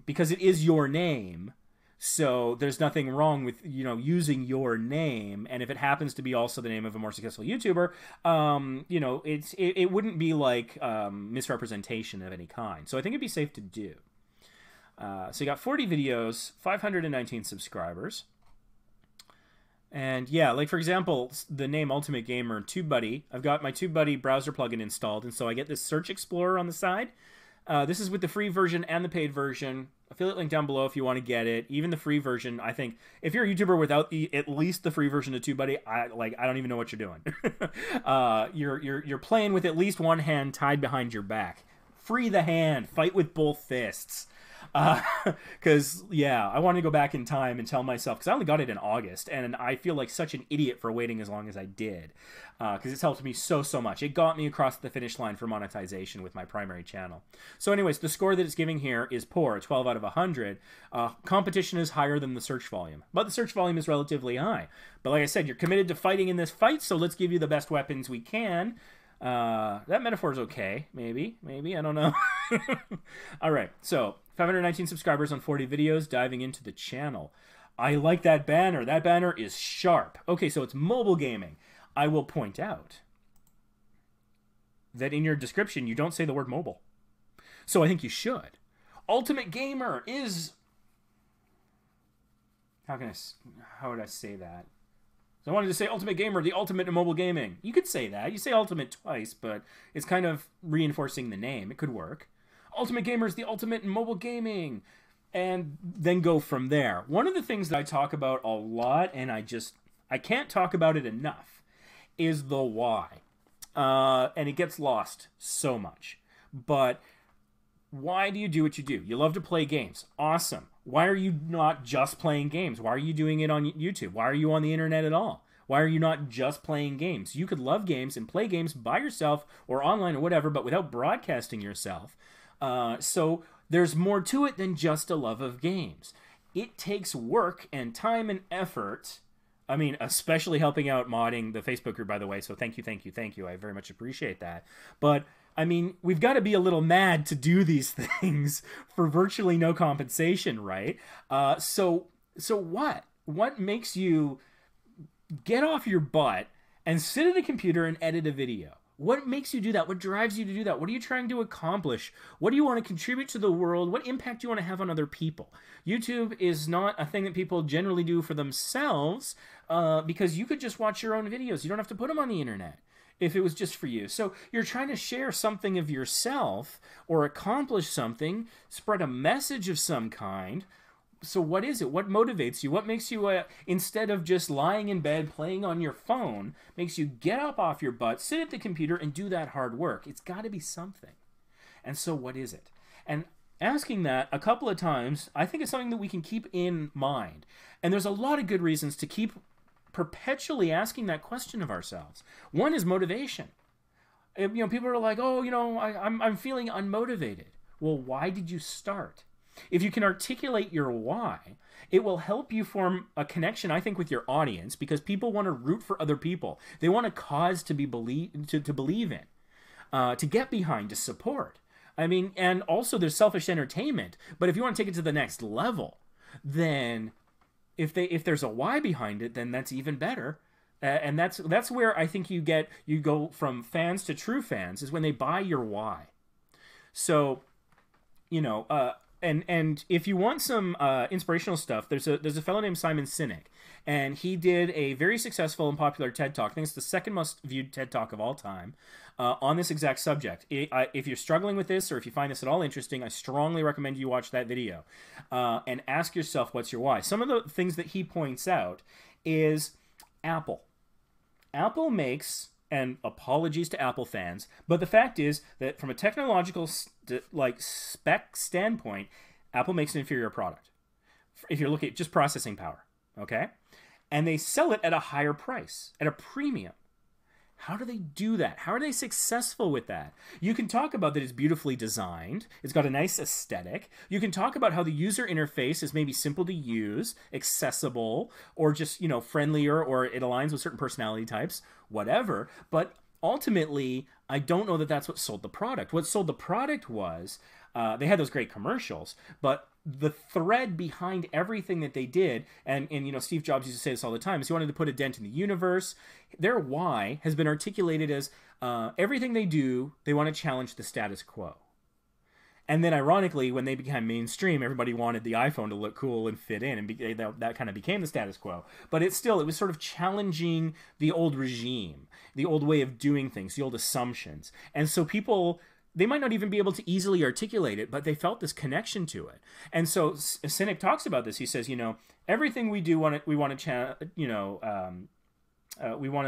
Because it is your name. So there's nothing wrong with, you know, using your name. And if it happens to be also the name of a more successful YouTuber, you know, it wouldn't be like misrepresentation of any kind. So I think it'd be safe to do. So you got 40 videos, 519 subscribers. And yeah, like for example, the name Ultimate Gamer, TubeBuddy. I've got my TubeBuddy browser plugin installed, and so I get this search explorer on the side. This is with the free version and the paid version. Affiliate link down below if you want to get it. Even the free version, I think, if you're a YouTuber without at least the free version of TubeBuddy, I don't even know what you're doing. You're playing with at least one hand tied behind your back. Free the hand, fight with both fists. Because, yeah, I want to go back in time and tell myself, because I only got it in August, and I feel like such an idiot for waiting as long as I did, because it's helped me so much. It got me across the finish line for monetization with my primary channel. So anyways, the score that it's giving here is poor, 12 out of 100. Competition is higher than the search volume, but the search volume is relatively high. But like I said, you're committed to fighting in this fight, so let's give you the best weapons we can. That metaphor is okay. Maybe, I don't know. All right, so 519 subscribers on 40 videos, diving into the channel. I like that banner. That banner is sharp. Okay, so it's mobile gaming. I will point out that in your description, you don't say the word mobile. So I think you should. Ultimate Gamer is... How would I say that? So I wanted to say Ultimate Gamer, the ultimate in mobile gaming. You could say that. You say ultimate twice, but it's kind of reinforcing the name. It could work. Ultimate Gamer is the ultimate in mobile gaming. And then go from there. One of the things that I talk about a lot, and I can't talk about it enough, is the why. And it gets lost so much. But why do you do what you do? You love to play games. Awesome. Why are you not just playing games? Why are you doing it on YouTube? Why are you on the internet at all? Why are you not just playing games? You could love games and play games by yourself or online or whatever, but without broadcasting yourself. So there's more to it than just a love of games. It takes work and time and effort. I mean, especially helping out modding the Facebook group, by the way. So thank you. I very much appreciate that. But I mean, we've got to be a little mad to do these things for virtually no compensation, right? So what? What makes you get off your butt and sit at a computer and edit a video? What makes you do that? What drives you to do that? What are you trying to accomplish? What do you want to contribute to the world? What impact do you want to have on other people? YouTube is not a thing that people generally do for themselves because you could just watch your own videos. You don't have to put them on the internet if it was just for you. So you're trying to share something of yourself or accomplish something, spread a message of some kind. So what is it? What motivates you? What makes you, instead of just lying in bed playing on your phone, makes you get up off your butt, sit at the computer, and do that hard work? It's got to be something. And so what is it? And asking that a couple of times, I think, is something that we can keep in mind. And there's a lot of good reasons to keep perpetually asking that question of ourselves. One is motivation. You know, people are like, oh, you know, I'm feeling unmotivated. Well, why did you start? If you can articulate your why, it will help you form a connection, I think, with your audience, because people want to root for other people. They want a cause to believe in, to get behind, to support. I mean, and also there's selfish entertainment. But if you want to take it to the next level, then if there's a why behind it, then that's even better. And that's where I think you go from fans to true fans, is when they buy your why. So, you know, and if you want some inspirational stuff, there's a fellow named Simon Sinek, and he did a very successful and popular TED Talk. I think it's the second most viewed TED Talk of all time on this exact subject. If you're struggling with this, or if you find this at all interesting, I strongly recommend you watch that video and ask yourself, what's your why? Some of the things that he points out is Apple. Apple makes, and apologies to Apple fans, but the fact is that from a technological spec standpoint, Apple makes an inferior product. If you're looking at just processing power, okay? And they sell it at a higher price, at a premium. How do they do that? How are they successful with that? You can talk about that it's beautifully designed. It's got a nice aesthetic. You can talk about how the user interface is maybe simple to use, accessible, or just, you know, friendlier, or it aligns with certain personality types, whatever. But ultimately, I don't know that that's what sold the product. What sold the product was, they had those great commercials, but the thread behind everything that they did, and you know, Steve Jobs used to say this all the time, is he wanted to put a dent in the universe. Their why has been articulated as everything they do, they want to challenge the status quo. And then ironically, when they became mainstream, everybody wanted the iPhone to look cool and fit in, and that kind of became the status quo. But it was sort of challenging the old regime, the old way of doing things, the old assumptions. And so people, they might not even be able to easily articulate it, but they felt this connection to it. And so Sinek talks about this. He says, you know, everything we do, we want to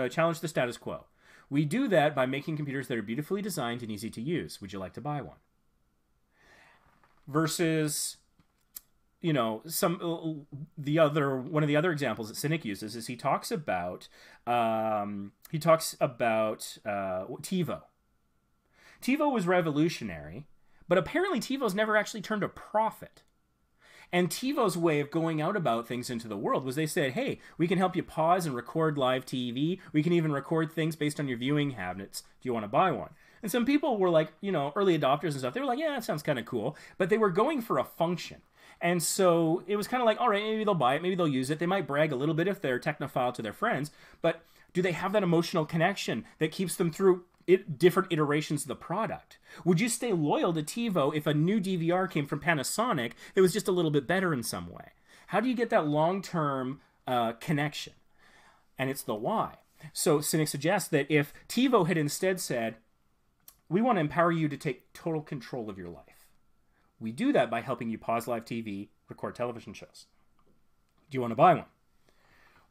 challenge the status quo. We do that by making computers that are beautifully designed and easy to use. Would you like to buy one? Versus, you know, one of the other examples that Sinek uses is he talks about TiVo. TiVo was revolutionary, but apparently TiVo's never actually turned a profit. And TiVo's way of going out about things into the world was they said, hey, we can help you pause and record live TV. We can even record things based on your viewing habits. Do you want to buy one? And some people were like, you know, early adopters and stuff. They were like, yeah, that sounds kind of cool. But they were going for a function. And so it was kind of like, all right, maybe they'll buy it. Maybe they'll use it. They might brag a little bit if they're technophile to their friends. But do they have that emotional connection that keeps them through different iterations of the product? Would you stay loyal to TiVo if a new DVR came from Panasonic that was just a little bit better in some way? How do you get that long-term connection? And it's the why. So Sinek suggests that if TiVo had instead said, we want to empower you to take total control of your life. We do that by helping you pause live TV, record television shows. Do you want to buy one?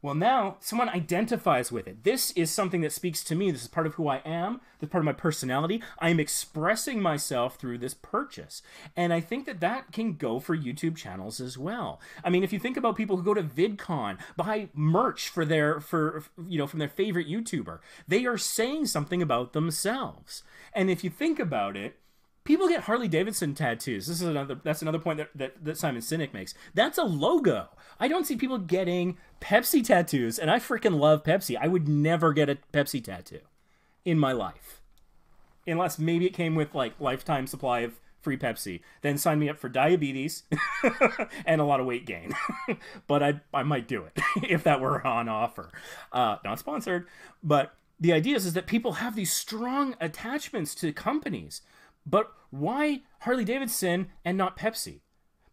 Well, now someone identifies with it. This is something that speaks to me. This is part of who I am. This is part of my personality. I am expressing myself through this purchase. And I think that that can go for YouTube channels as well. I mean, if you think about people who go to VidCon, buy merch from their favorite YouTuber, they are saying something about themselves. And if you think about it, people get Harley Davidson tattoos. That's another point that Simon Sinek makes. That's a logo. I don't see people getting Pepsi tattoos, and I freaking love Pepsi. I would never get a Pepsi tattoo in my life. Unless maybe it came with like lifetime supply of free Pepsi. Then sign me up for diabetes and a lot of weight gain. But I might do it if that were on offer. Not sponsored. But the idea is that people have these strong attachments to companies. But why Harley Davidson and not Pepsi?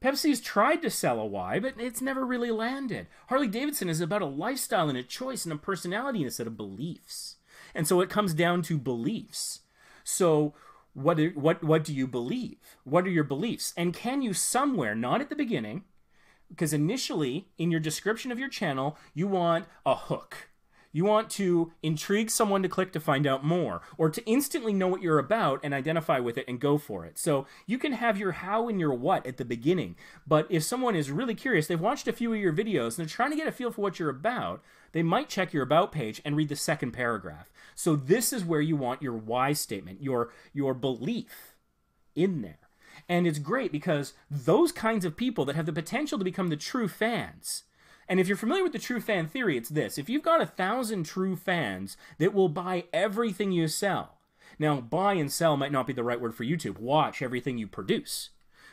Pepsi's tried to sell a why, but it's never really landed. Harley Davidson is about a lifestyle and a choice and a personality instead of beliefs. And so it comes down to beliefs. So what do you believe? What are your beliefs? And can you somewhere, not at the beginning, Because initially, in your description of your channel, you want a hook. You want to intrigue someone to click to find out more, or to instantly know what you're about and identify with it and go for it. So you can have your how and your what at the beginning, but if someone is really curious, they've watched a few of your videos and they're trying to get a feel for what you're about, they might check your about page and read the second paragraph. So this is where you want your why statement, your belief in there. And it's great because those kinds of people that have the potential to become the true fans. And if you're familiar with the true fan theory, it's this. If you've got 1,000 true fans that will buy everything you sell. Now, buy and sell might not be the right word for YouTube. Watch everything you produce.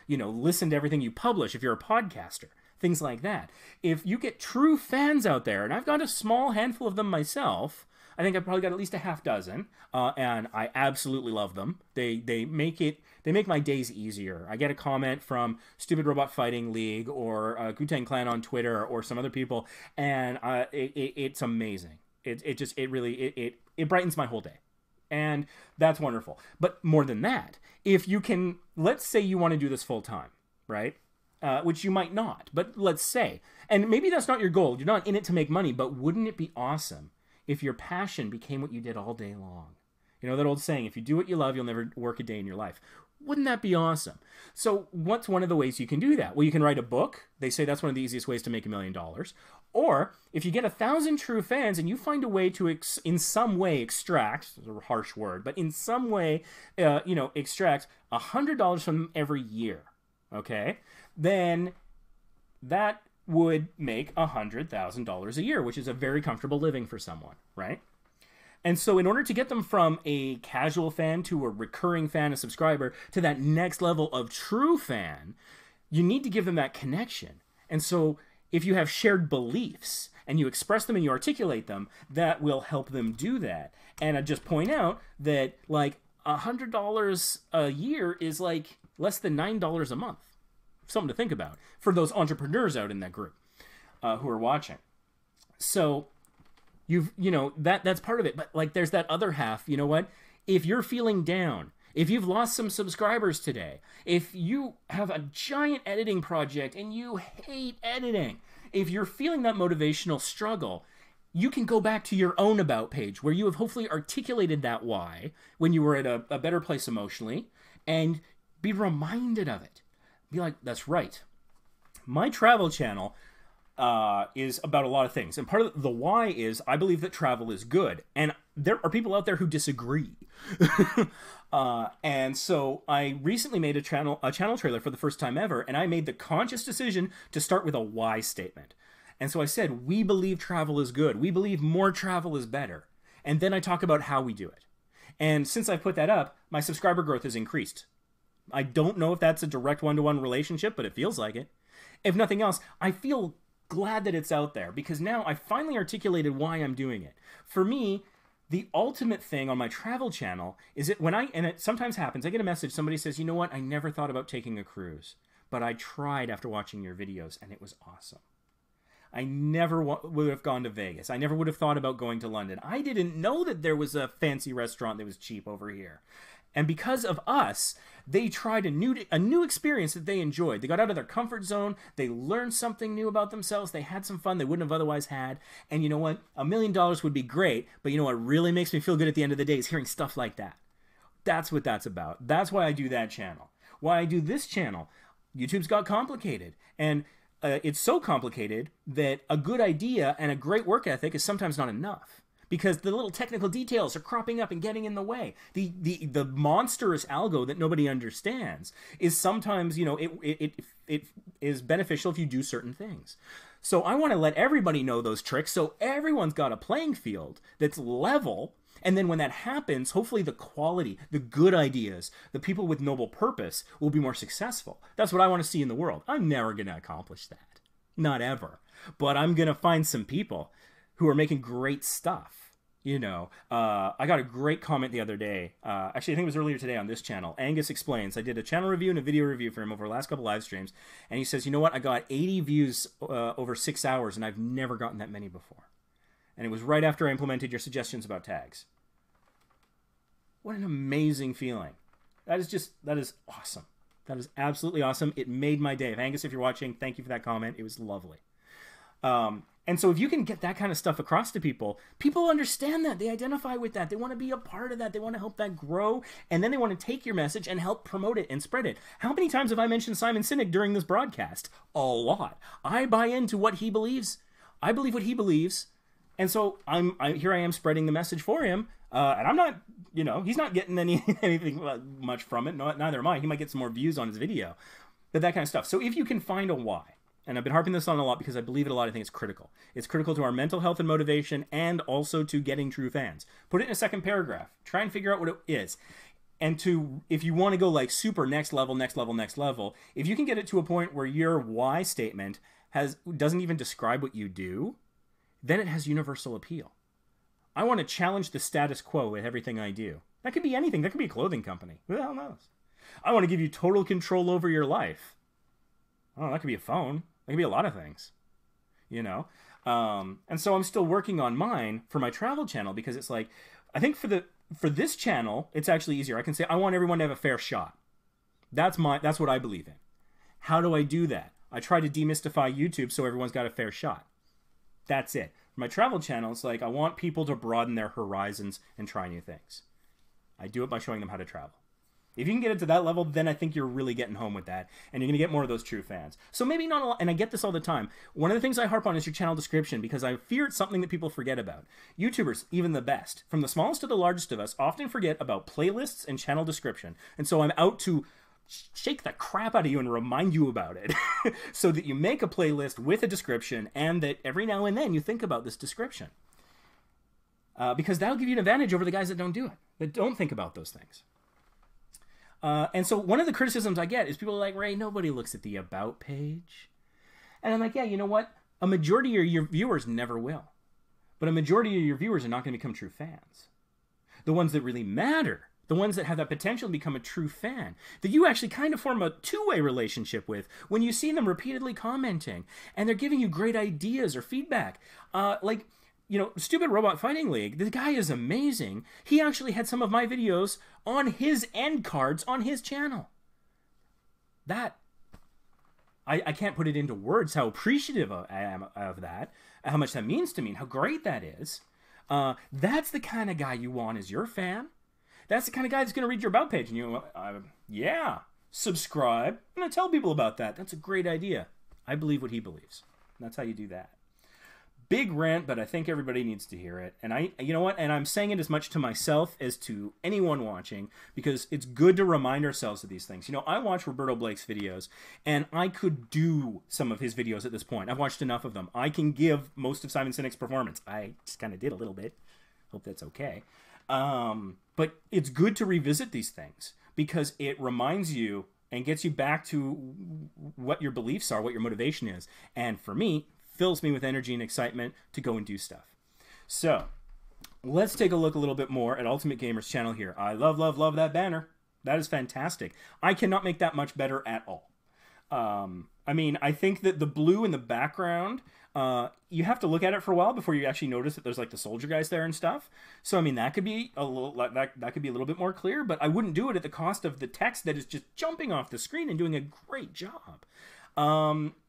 You know, listen to everything you publish if you're a podcaster. Things like that. If you get true fans out there, and I've got a small handful of them myself, I think I've probably got at least a half dozen, and I absolutely love them. They make my days easier. I get a comment from Stupid Robot Fighting League or Gu-Tang Clan on Twitter or some other people, and it's amazing. It really brightens my whole day, and that's wonderful. But more than that, if you can, let's say you want to do this full time, right? Which you might not, but let's say, and maybe that's not your goal. You're not in it to make money, but wouldn't it be awesome if your passion became what you did all day long? You know that old saying, if you do what you love, you'll never work a day in your life. Wouldn't that be awesome? So what's one of the ways you can do that? Well, you can write a book. They say that's one of the easiest ways to make $1 million. Or if you get 1,000 true fans and you find a way to, in some way, extract, it's a harsh word, but in some way, extract $100 from them every year, okay? Then that would make $100,000 a year, which is a very comfortable living for someone, right? And so in order to get them from a casual fan to a recurring fan, a subscriber, to that next level of true fan, you need to give them that connection. And so if you have shared beliefs and you express them and you articulate them, that will help them do that. And I just point out that like $100 a year is like less than $9 a month. Something to think about for those entrepreneurs out in that group who are watching. So that's part of it. But like there's that other half. You know what? If you're feeling down, if you've lost some subscribers today, if you have a giant editing project and you hate editing, if you're feeling that motivational struggle, you can go back to your own about page where you have hopefully articulated that why when you were at a better place emotionally, and be reminded of it. Be like, that's right. My travel channel is about a lot of things. And part of the why is I believe that travel is good. And there are people out there who disagree. And so I recently made a channel trailer for the first time ever. And I made the conscious decision to start with a why statement. And so I said, we believe travel is good. We believe more travel is better. And then I talk about how we do it. And since I put that up, my subscriber growth has increased. I don't know if that's a direct one-to-one relationship, but it feels like it. If nothing else, I feel glad that it's out there because now I finally articulated why I'm doing it. For me, the ultimate thing on my travel channel is that and it sometimes happens, I get a message, somebody says, you know what, I never thought about taking a cruise, but I tried after watching your videos and it was awesome. I never would have gone to Vegas. I never would have thought about going to London. I didn't know that there was a fancy restaurant that was cheap over here. And because of us, they tried a new experience that they enjoyed. They got out of their comfort zone. They learned something new about themselves. They had some fun they wouldn't have otherwise had. And you know what? $1 million would be great. But you know what really makes me feel good at the end of the day is hearing stuff like that. That's what that's about. That's why I do that channel. Why I do this channel. YouTube's got complicated. And it's so complicated that a good idea and a great work ethic is sometimes not enough. Because the little technical details are cropping up and getting in the way. The monstrous algo that nobody understands is sometimes, it is beneficial if you do certain things. So I want to let everybody know those tricks so everyone's got a playing field that's level. And then when that happens, hopefully the quality, the good ideas, the people with noble purpose will be more successful. That's what I want to see in the world. I'm never going to accomplish that. Not ever. But I'm going to find some people who are making great stuff. I got a great comment the other day. Actually, I think it was earlier today on this channel. Angus Explains. I did a channel review and a video review for him over the last couple live streams. And he says, you know what? I got 80 views over 6 hours, and I've never gotten that many before. And it was right after I implemented your suggestions about tags. What an amazing feeling. That is awesome. That is absolutely awesome. It made my day. Angus, if you're watching, thank you for that comment. It was lovely. And so if you can get that kind of stuff across to people, people understand that. They identify with that. They want to be a part of that. They want to help that grow. And then they want to take your message and help promote it and spread it. How many times have I mentioned Simon Sinek during this broadcast? A lot. I buy into what he believes. I believe what he believes. And so here I am spreading the message for him. And I'm not, you know, he's not getting anything much from it. Neither am I. He might get some more views on his video. But that kind of stuff. So if you can find a why, and I've been harping this on a lot because I believe it a lot. I think it's critical. It's critical to our mental health and motivation, and also to getting true fans. Put it in a second paragraph. Try and figure out what it is. And if you want to go like super next level, if you can get it to a point where your why statement doesn't even describe what you do, then it has universal appeal. I want to challenge the status quo with everything I do. That could be anything. That could be a clothing company. Who the hell knows? I want to give you total control over your life. Oh, that could be a phone. That could be a lot of things, you know? And so I'm still working on mine for my travel channel, because it's like, I think for this channel, it's actually easier. I can say, I want everyone to have a fair shot. That's what I believe in. How do I do that? I try to demystify YouTube so everyone's got a fair shot. That's it. For my travel channel, it's like, I want people to broaden their horizons and try new things. I do it by showing them how to travel. If you can get it to that level, then I think you're really getting home with that, and you're going to get more of those true fans. So maybe not a lot, and I get this all the time. One of the things I harp on is your channel description, because I fear it's something that people forget about. YouTubers, even the best, from the smallest to the largest of us, often forget about playlists and channel description. And so I'm out to shake the crap out of you and remind you about it so that you make a playlist with a description, and that every now and then you think about this description. Because that'll give you an advantage over the guys that don't do it, that don't think about those things. And so one of the criticisms I get is people are like, Ray, nobody looks at the About page. And I'm like, yeah, you know what? A majority of your viewers never will. But a majority of your viewers are not going to become true fans. The ones that really matter, the ones that have that potential to become a true fan, that you actually kind of form a two-way relationship with when you see them repeatedly commenting and they're giving you great ideas or feedback. Like, you know, Stupid Robot Fighting League, the guy is amazing. He actually had some of my videos on his end cards on his channel. That, I can't put it into words how appreciative I am of that, how much that means to me, and how great that is. That's the kind of guy you want as your fan. That's the kind of guy that's going to read your About page. And you go, yeah, subscribe. I'm going to tell people about that. That's a great idea. I believe what he believes. That's how you do that. Big rant, but I think everybody needs to hear it. And you know what? And I'm saying it as much to myself as to anyone watching, because it's good to remind ourselves of these things. You know, I watch Roberto Blake's videos, and I could do some of his videos at this point. I've watched enough of them. I can give most of Simon Sinek's performance. I just kind of did a little bit. Hope that's okay. But it's good to revisit these things, because it reminds you and gets you back to what your beliefs are, what your motivation is. And for me, fills me with energy and excitement to go and do stuff. So let's take a look a little bit more at Ultimate Gamer's channel here. I love, love, love that banner. That is fantastic. I cannot make that much better at all. I mean, I think that the blue in the background, you have to look at it for a while before you actually notice that there's like the soldier guys there and stuff. So I mean, that could be a little that could be a little bit more clear, but I wouldn't do it at the cost of the text that is just jumping off the screen and doing a great job.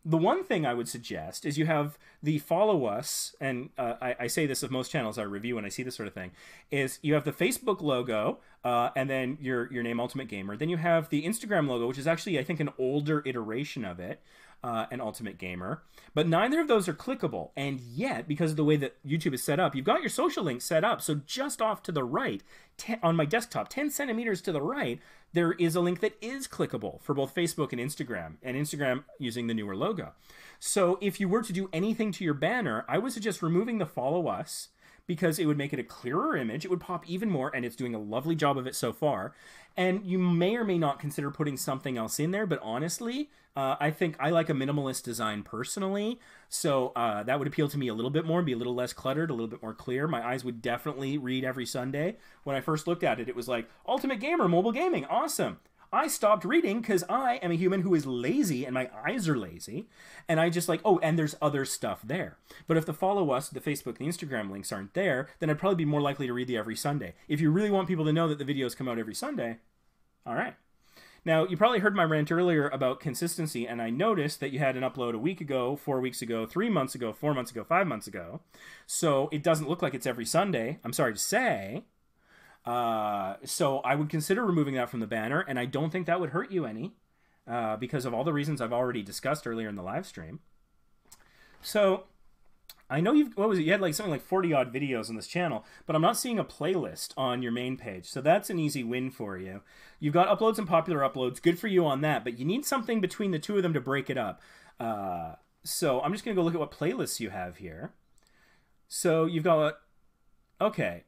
The one thing I would suggest is you have the follow us, and I say this of most channels I review and I see this sort of thing, is you have the Facebook logo, and then your name, Ultimate Gamer. Then you have the Instagram logo, which is actually, I think, an older iteration of it, an Ultimate Gamer. But neither of those are clickable, and yet, because of the way that YouTube is set up, you've got your social links set up, so just off to the right, on my desktop, 10 centimeters to the right, there is a link that is clickable for both Facebook and Instagram using the newer logo. So if you were to do anything to your banner, I would suggest removing the follow us, because it would make it a clearer image. It would pop even more, and it's doing a lovely job of it so far. And you may or may not consider putting something else in there, but honestly, I think I like a minimalist design personally, so that would appeal to me a little bit more and be a little less cluttered, a little bit more clear. My eyes would definitely read every Sunday. When I first looked at it, it was like, Ultimate Gamer, mobile gaming, awesome. I stopped reading because I am a human who is lazy and my eyes are lazy. And I just like, oh, and there's other stuff there. But if the follow us, the Facebook and the Instagram links aren't there, then I'd probably be more likely to read the every Sunday. If you really want people to know that the videos come out every Sunday, all right. Now, you probably heard my rant earlier about consistency, and I noticed that you had an upload a week ago, 4 weeks ago, 3 months ago, 4 months ago, 5 months ago. So it doesn't look like it's every Sunday, I'm sorry to say. So I would consider removing that from the banner, and I don't think that would hurt you any, because of all the reasons I've already discussed earlier in the live stream. So I know you had like something like 40 odd videos on this channel, but I'm not seeing a playlist on your main page. So that's an easy win for you. You've got uploads and popular uploads. Good for you on that, but you need something between the two of them to break it up. So I'm just going to go look at what playlists you have here. So you've got, okay.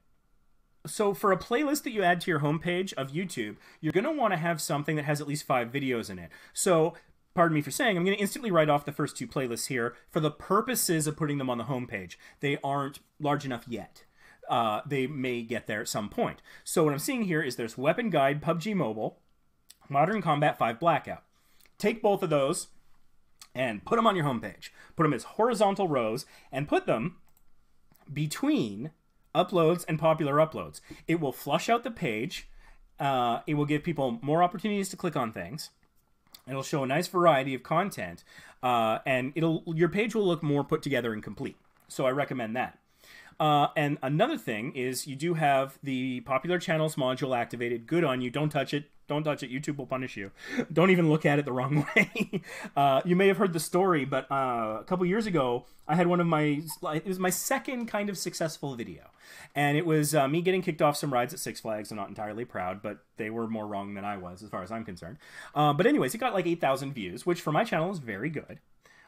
So for a playlist that you add to your homepage of YouTube, you're going to want to have something that has at least 5 videos in it. So pardon me for saying, I'm going to instantly write off the first 2 playlists here for the purposes of putting them on the homepage. They aren't large enough yet. They may get there at some point. So what I'm seeing here is there's Weapon Guide, PUBG Mobile, Modern Combat 5 Blackout. Take both of those and put them on your homepage. Put them as horizontal rows and put them between uploads and popular uploads. It will flush out the page. It will give people more opportunities to click on things. It'll show a nice variety of content, and your page will look more put together and complete. So I recommend that. And another thing is you do have the popular channels module activated. Good on you. Don't touch it. Don't touch it. YouTube will punish you. Don't even look at it the wrong way. You may have heard the story, but a couple years ago, I had it was my second kind of successful video. And it was me getting kicked off some rides at Six Flags. I'm not entirely proud, but they were more wrong than I was as far as I'm concerned. But anyways, it got like 8,000 views, which for my channel is very good.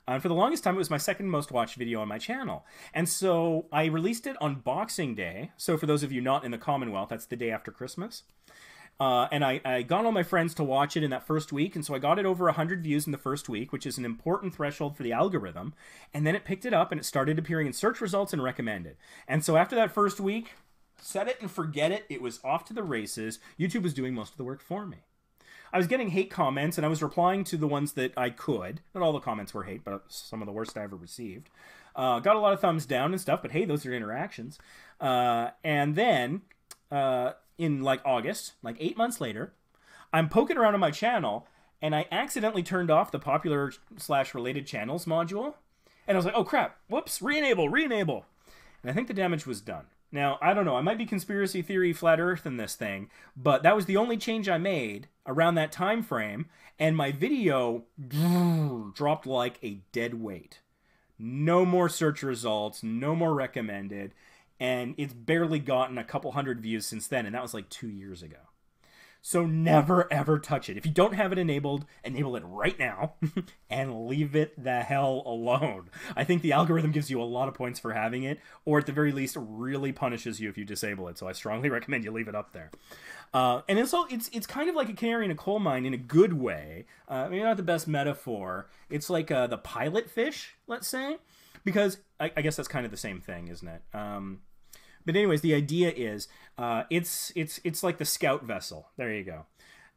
And for the longest time, it was my second most watched video on my channel. And so I released it on Boxing Day. So for those of you not in the Commonwealth, that's the day after Christmas. And I got all my friends to watch it in that first week, and so I got it over 100 views in the first week, which is an important threshold for the algorithm. And then it picked it up, and it started appearing in search results and recommended. And so after that first week, set it and forget it. It was off to the races. YouTube was doing most of the work for me. I was getting hate comments, and I was replying to the ones that I could. Not all the comments were hate, but some of the worst I ever received. Got a lot of thumbs down and stuff, but hey, those are interactions. And then in like August, like 8 months later, I'm poking around on my channel, and I accidentally turned off the popular/related channels module. And I was like, oh crap, whoops, re-enable. And I think the damage was done. Now, I don't know, I might be conspiracy theory, flat earth in this thing, but that was the only change I made around that time frame, and my video dropped like a dead weight. No more search results, no more recommended, and it's barely gotten a couple hundred views since then, and that was like 2 years ago. So never ever touch it. If you don't have it enabled, enable it right now and leave it the hell alone. I think the algorithm gives you a lot of points for having it, or at the very least really punishes you if you disable it. So I strongly recommend you leave it up there. And it's kind of like a canary in a coal mine in a good way. Maybe not the best metaphor. It's like the pilot fish, let's say, because I guess that's kind of the same thing, isn't it? But anyways, the idea is it's like the scout vessel. There you go.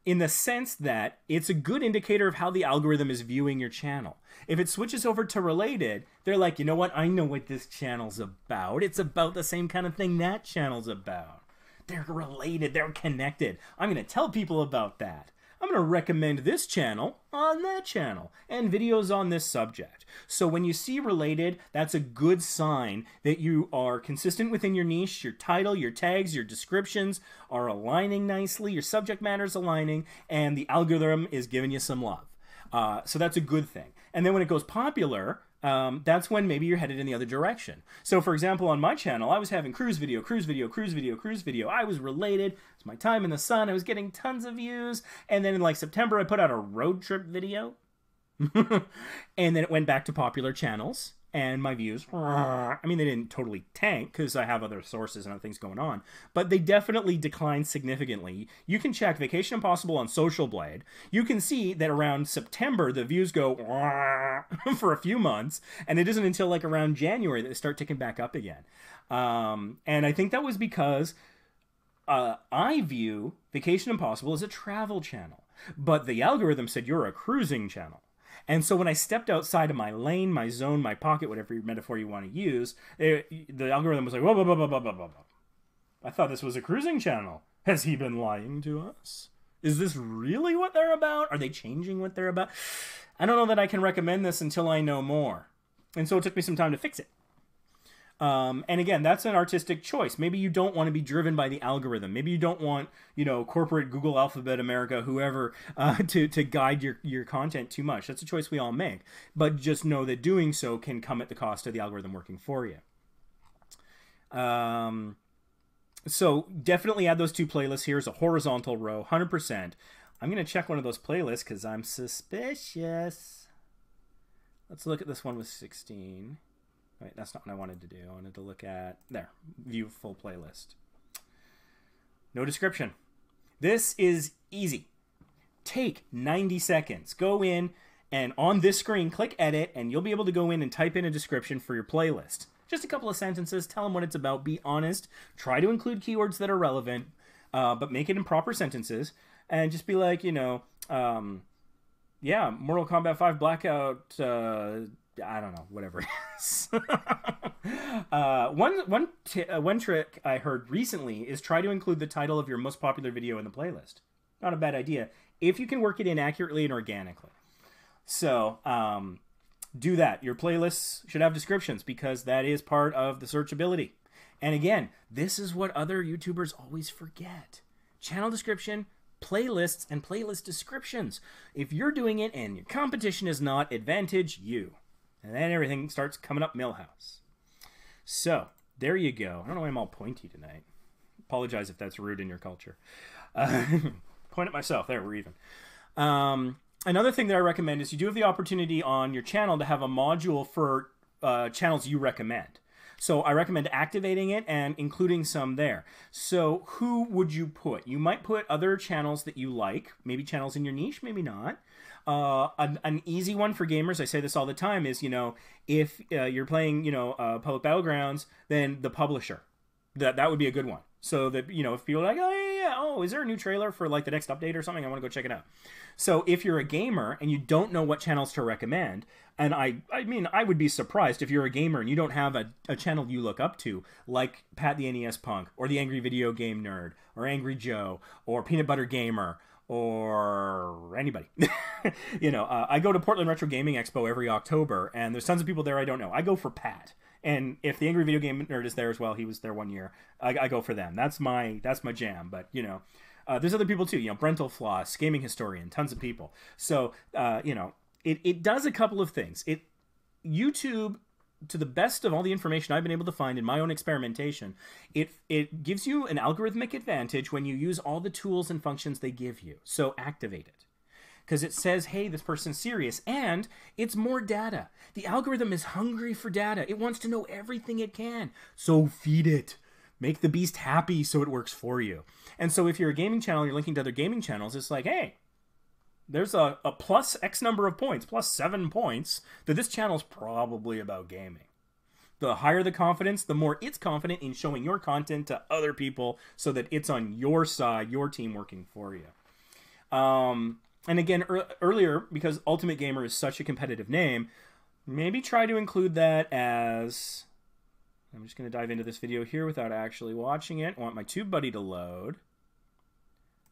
In the sense that it's a good indicator of how the algorithm is viewing your channel. If it switches over to related, they're like, you know what? I know what this channel's about. It's about the same kind of thing that channel's about. They're related. They're connected. I'm going to tell people about that. I'm going to recommend this channel on that channel and videos on this subject. So when you see related, that's a good sign that you are consistent within your niche, your title, your tags, your descriptions are aligning nicely, your subject matter is aligning, and the algorithm is giving you some love. So that's a good thing. And then when it goes popular, that's when maybe you're headed in the other direction. So for example, on my channel, I was having cruise video. I was related. It's my time in the sun. I was getting tons of views. And then in like September, I put out a road trip video. And then it went back to popular channels. And my views, I mean, they didn't totally tank because I have other sources and other things going on, but they definitely declined significantly. You can check Vacation Impossible on Social Blade. You can see that around September, the views go for a few months, and it isn't until like around January that they start ticking back up again. And I think that was because I view Vacation Impossible as a travel channel, but the algorithm said you're a cruising channel. And so when I stepped outside of my lane, my zone, my pocket, whatever metaphor you want to use, the algorithm was like, whoa, whoa, whoa, whoa, whoa, whoa, whoa. I thought this was a cruising channel. Has he been lying to us? Is this really what they're about? Are they changing what they're about? I don't know that I can recommend this until I know more. And so it took me some time to fix it. And again, that's an artistic choice. Maybe you don't want to be driven by the algorithm. Maybe you don't want, you know, corporate Google, Alphabet, America, whoever, to guide your content too much. That's a choice we all make. But just know that doing so can come at the cost of the algorithm working for you. So definitely add those two playlists. Here's a horizontal row, 100%. I'm going to check one of those playlists because I'm suspicious. Let's look at this one with 16. Wait, that's not what I wanted to do. I wanted to look at, there, view full playlist. No description. This is easy. Take 90 seconds. Go in and on this screen, click edit, and you'll be able to go in and type in a description for your playlist. Just a couple of sentences. Tell them what it's about. Be honest. Try to include keywords that are relevant, but make it in proper sentences. And just be like, you know, yeah, Mortal Kombat 5 Blackout, I don't know, whatever it is. One trick I heard recently is try to include the title of your most popular video in the playlist. Not a bad idea, if you can work it in accurately and organically. So, do that. Your playlists should have descriptions because that is part of the searchability. And again, this is what other YouTubers always forget. Channel description, playlists, and playlist descriptions. If you're doing it and your competition is not, advantage you. And then everything starts coming up Millhouse. So, there you go. I don't know why I'm all pointy tonight. Apologize if that's rude in your culture. Point at myself. There, we're even. Another thing that I recommend is you do have the opportunity on your channel to have a module for channels you recommend. So I recommend activating it and including some there. So who would you put? You might put other channels that you like, maybe channels in your niche, maybe not. An easy one for gamers, I say this all the time, is, you know, if you're playing, you know, Public Battlegrounds, then the publisher. That would be a good one. So that, you know, if people are like, oh, yeah, oh, is there a new trailer for like the next update or something? I want to go check it out. So if you're a gamer and you don't know what channels to recommend, and I mean, I would be surprised if you're a gamer and you don't have a channel you look up to, like Pat the NES Punk, or the Angry Video Game Nerd, or Angry Joe, or Peanut Butter Gamer, or anybody. You know, I go to Portland Retro Gaming Expo every October, and there's tons of people there I don't know. I go for Pat. And if the Angry Video Game Nerd is there as well, he was there one year, I go for them. That's my jam. But, you know, there's other people too. You know, Brental Floss, Gaming Historian, tons of people. So, you know, it does a couple of things. YouTube, to the best of all the information I've been able to find in my own experimentation, it gives you an algorithmic advantage when you use all the tools and functions they give you. So activate it. Because it says, hey, this person's serious, and it's more data. The algorithm is hungry for data. It wants to know everything it can. So feed it. Make the beast happy so it works for you. And so if you're a gaming channel, you're linking to other gaming channels, it's like, hey, there's a plus X number of points, plus 7 points, that this channel's probably about gaming. The higher the confidence, the more it's confident in showing your content to other people so that it's on your side, your team working for you. And again, earlier, because Ultimate Gamer is such a competitive name, maybe try to include that as... I'm just going to dive into this video here without actually watching it. I want my TubeBuddy to load.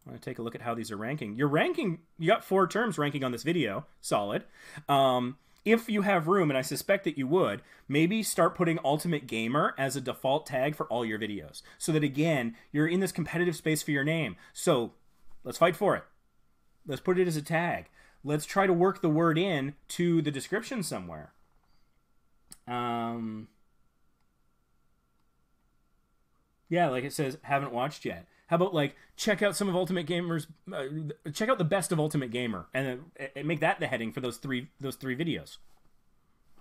I want to take a look at how these are ranking. Your ranking, you got 4 terms ranking on this video. Solid. If you have room, and I suspect that you would, maybe start putting Ultimate Gamer as a default tag for all your videos. So that, again, you're in this competitive space for your name. So let's fight for it. Let's put it as a tag. Let's try to work the word in to the description somewhere. Yeah, like it says, haven't watched yet. How about, like, check out some of Ultimate Gamer's... check out the best of Ultimate Gamer, and make that the heading for those three videos.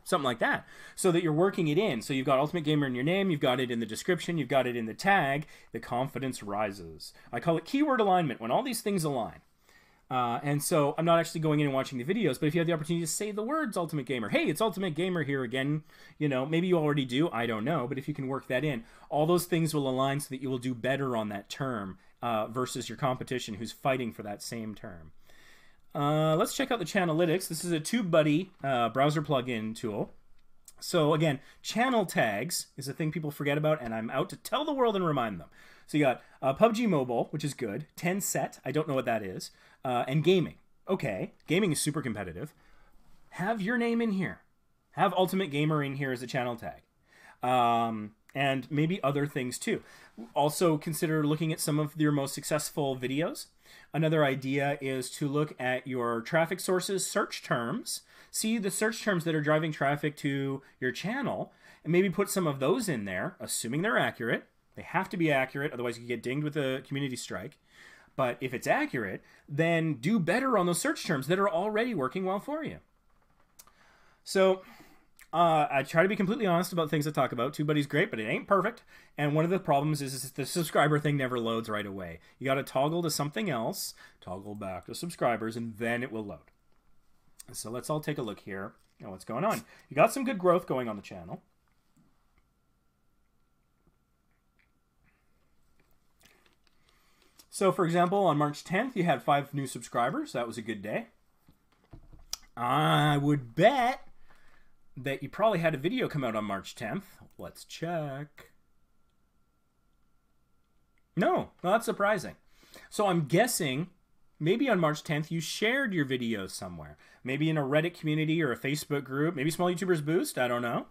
Something like that. So that you're working it in. So you've got Ultimate Gamer in your name, you've got it in the description, you've got it in the tag. The confidence rises. I call it keyword alignment, when all these things align. And so I'm not actually going in and watching the videos, but if you have the opportunity to say the words Ultimate Gamer, hey, it's Ultimate Gamer here again, you know, maybe you already do, I don't know, but if you can work that in, all those things will align so that you will do better on that term versus your competition who's fighting for that same term. Let's check out the Channelytics. This is a TubeBuddy browser plugin tool. So again, channel tags is a thing people forget about, and I'm out to tell the world and remind them. So you got PUBG Mobile, which is good. 10 set, I don't know what that is. And gaming. Okay, gaming is super competitive. Have your name in here. Have Ultimate Gamer in here as a channel tag. And maybe other things too. Also consider looking at some of your most successful videos. Another idea is to look at your traffic sources, search terms, see the search terms that are driving traffic to your channel, and maybe put some of those in there, assuming they're accurate. They have to be accurate, otherwise you get dinged with a community strike. But if it's accurate, then do better on those search terms that are already working well for you. So I try to be completely honest about things I talk about. TubeBuddy's great, but it ain't perfect. And one of the problems is the subscriber thing never loads right away. You got to toggle to something else, toggle back to subscribers, and then it will load. So let's all take a look here at what's going on. You got some good growth going on the channel. So, for example, on March 10th, you had 5 new subscribers. That was a good day. I would bet that you probably had a video come out on March 10th. Let's check. No, well, that's surprising. So I'm guessing maybe on March 10th you shared your videos somewhere. Maybe in a Reddit community or a Facebook group. Maybe Small YouTubers Boost, I don't know.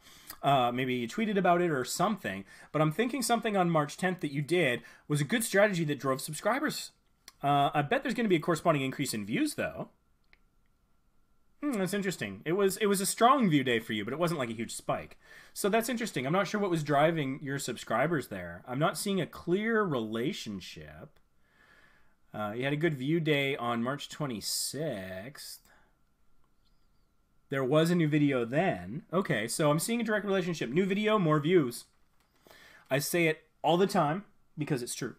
Maybe you tweeted about it or something. But I'm thinking something on March 10th that you did was a good strategy that drove subscribers. I bet there's going to be a corresponding increase in views, though. That's interesting. It was a strong view day for you, but it wasn't like a huge spike. So that's interesting. I'm not sure what was driving your subscribers there. I'm not seeing a clear relationship. You had a good view day on March 26th. There was a new video then. Okay, so I'm seeing a direct relationship. New video, more views. I say it all the time because it's true.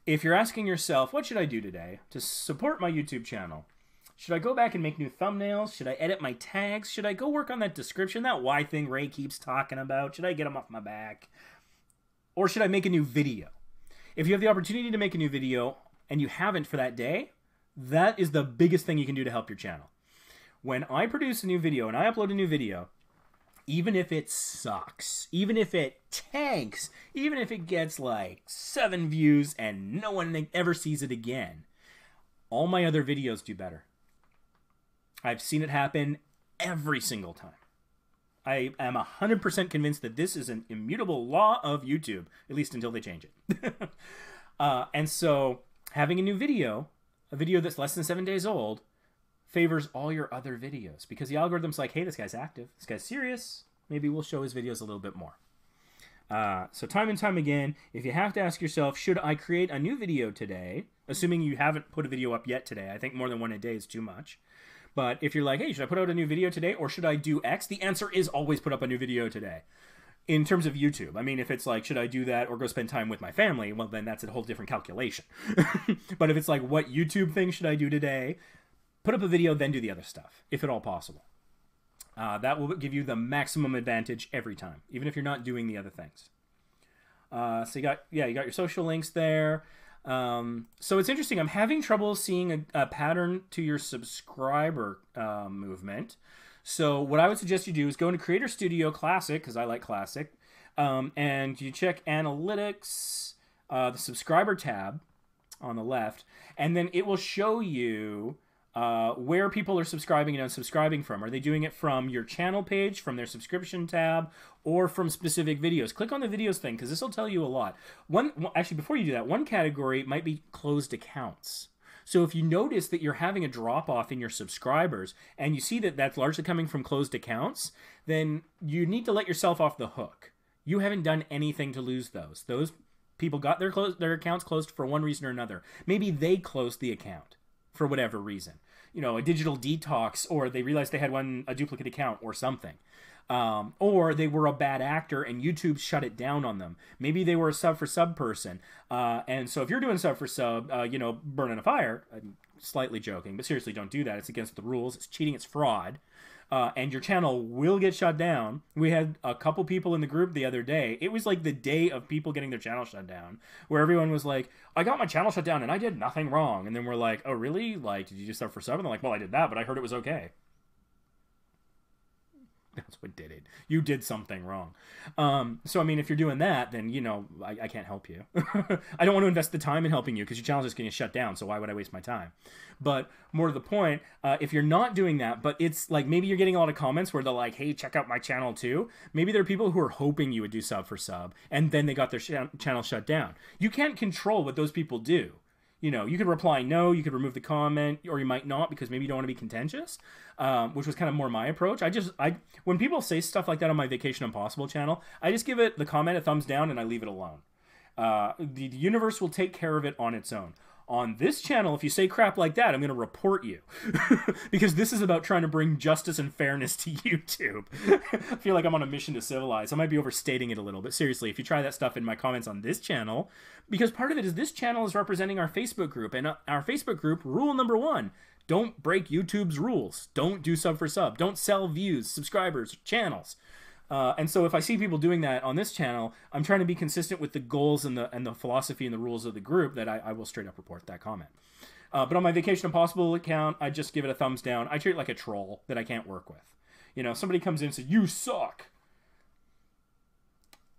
If you're asking yourself, what should I do today to support my YouTube channel? Should I go back and make new thumbnails? Should I edit my tags? Should I go work on that description, that why thing Ray keeps talking about? Should I get them off my back? Or should I make a new video? If you have the opportunity to make a new video and you haven't for that day, that is the biggest thing you can do to help your channel. When I produce a new video and I upload a new video, even if it sucks, even if it tanks, even if it gets like 7 views and no one ever sees it again, all my other videos do better. I've seen it happen every single time. I am 100% convinced that this is an immutable law of YouTube, at least until they change it. And so having a new video, a video that's less than 7 days old, favors all your other videos because the algorithm's like, hey, this guy's active, this guy's serious, maybe we'll show his videos a little bit more. So time and time again, if you have to ask yourself, should I create a new video today, assuming you haven't put a video up yet today, I think more than one a day is too much. But if you're like, hey, should I put out a new video today or should I do X? The answer is always put up a new video today. In terms of YouTube, I mean, if it's like, should I do that or go spend time with my family? Well, then that's a whole different calculation. But if it's like, what YouTube thing should I do today? Put up a video, then do the other stuff, if at all possible. That will give you the maximum advantage every time, even if you're not doing the other things. So you got your social links there. So it's interesting. I'm having trouble seeing a pattern to your subscriber movement. So what I would suggest you do is go into Creator Studio Classic, because I like Classic, and you check Analytics, the subscriber tab on the left, and then it will show you where people are subscribing and unsubscribing from. Are they doing it from your channel page, from their subscription tab, or from specific videos? Click on the videos thing, because this will tell you a lot. Actually, before you do that, one category might be closed accounts. So if you notice that you're having a drop-off in your subscribers, and you see that that's largely coming from closed accounts, then you need to let yourself off the hook. You haven't done anything to lose those. Those people got their accounts closed for one reason or another. Maybe they closed the account for whatever reason. You know, a digital detox, or they realized they had a duplicate account or something. Or they were a bad actor and YouTube shut it down on them. Maybe they were a sub for sub person. And so if you're doing sub for sub, you know, burning a fire, I'm slightly joking, but seriously, don't do that. It's against the rules. It's cheating. It's fraud. And your channel will get shut down. We had a couple people in the group the other day. It was like the day of people getting their channel shut down, where everyone was like, I got my channel shut down and I did nothing wrong. And then we're like, oh, really? Like, did you just sub for sub? And they're like, well, I did that, but I heard it was okay. That's what did it. You did something wrong. So, I mean, if you're doing that, then, you know, I can't help you. I don't want to invest the time in helping you because your channel is just going to shut down, so why would I waste my time? But more to the point, if you're not doing that, but it's like maybe you're getting a lot of comments where they're like, hey, check out my channel too. Maybe there are people who are hoping you would do sub for sub, and then they got their channel shut down. You can't control what those people do. You know, you could reply no, you could remove the comment, or you might not because maybe you don't want to be contentious, which was kind of more my approach. When people say stuff like that on my Vacation Impossible channel, I just give it the comment a thumbs down and I leave it alone. The universe will take care of it on its own. On this channel, if you say crap like that, I'm going to report you. Because this is about trying to bring justice and fairness to YouTube. I feel like I'm on a mission to civilize. I might be overstating it a little, but seriously, if you try that stuff in my comments on this channel, because part of it is this channel is representing our Facebook group, and our Facebook group, rule number 1, don't break YouTube's rules. Don't do sub for sub. Don't sell views, subscribers, channels. And so if I see people doing that on this channel, I'm trying to be consistent with the goals and the philosophy and the rules of the group that I will straight up report that comment. But on my Vacation Impossible account, I just give it a thumbs down. I treat it like a troll that I can't work with. You know, somebody comes in and says, you suck.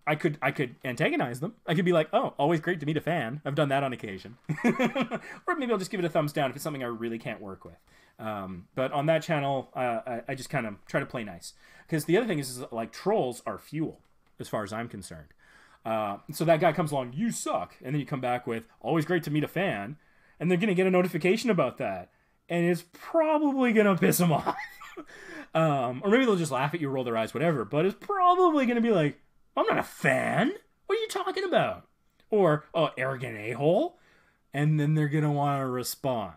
I could antagonize them. I could be like, oh, always great to meet a fan. I've done that on occasion. Or maybe I'll just give it a thumbs down if it's something I really can't work with. But on that channel, I just kind of try to play nice. Because the other thing is like, trolls are fuel, as far as I'm concerned. So that guy comes along, you suck. And then you come back with, always great to meet a fan. And they're going to get a notification about that. And it's probably going to piss them off. Or maybe they'll just laugh at you, roll their eyes, whatever. But it's probably going to be like, I'm not a fan. What are you talking about? Or, oh, arrogant a-hole. And then they're going to want to respond.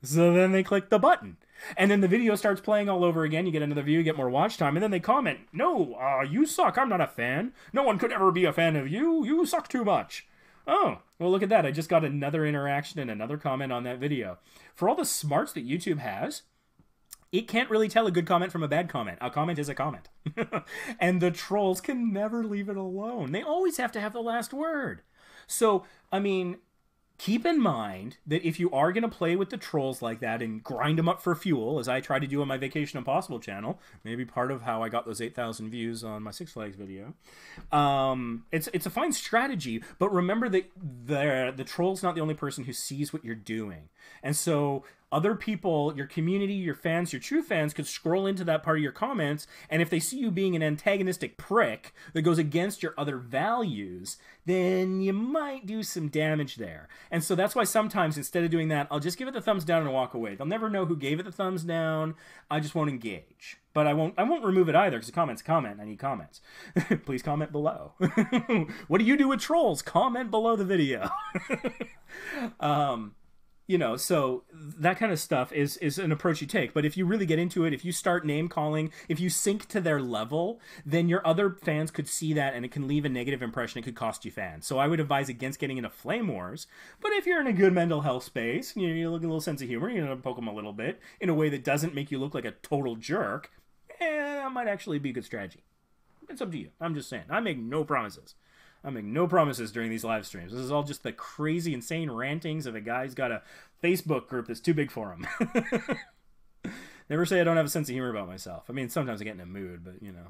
So then they click the button. And then the video starts playing all over again. You get another view, you get more watch time. And then they comment, no, you suck. I'm not a fan. No one could ever be a fan of you. You suck too much. Oh, well, look at that. I just got another interaction and another comment on that video. For all the smarts that YouTube has, it can't really tell a good comment from a bad comment. A comment is a comment. And the trolls can never leave it alone. They always have to have the last word. So, I mean, keep in mind that if you are going to play with the trolls like that and grind them up for fuel, as I try to do on my Vacation Impossible channel, maybe part of how I got those 8,000 views on my Six Flags video, it's a fine strategy, but remember that the troll's not the only person who sees what you're doing. And so other people, your community, your fans, your true fans could scroll into that part of your comments, and if they see you being an antagonistic prick that goes against your other values, then you might do some damage there. And so that's why sometimes instead of doing that, I'll just give it the thumbs down and walk away. They'll never know who gave it the thumbs down. I just won't engage. But I won't remove it either, because a comment's a comment. I need comments. Please comment below. What do you do with trolls? Comment below the video. You know, so that kind of stuff is an approach you take. But if you really get into it, if you start name calling, if you sink to their level, then your other fans could see that and it can leave a negative impression. It could cost you fans. So I would advise against getting into flame wars. But if you're in a good mental health space, you look a little sense of humor, you know, poke them a little bit in a way that doesn't make you look like a total jerk, that might actually be a good strategy. It's up to you. I'm just saying. I make no promises. I make no promises during these live streams. This is all just the crazy, insane rantings of a guy who's got a Facebook group that's too big for him. Never say I don't have a sense of humor about myself. I mean, sometimes I get in a mood, but, you know.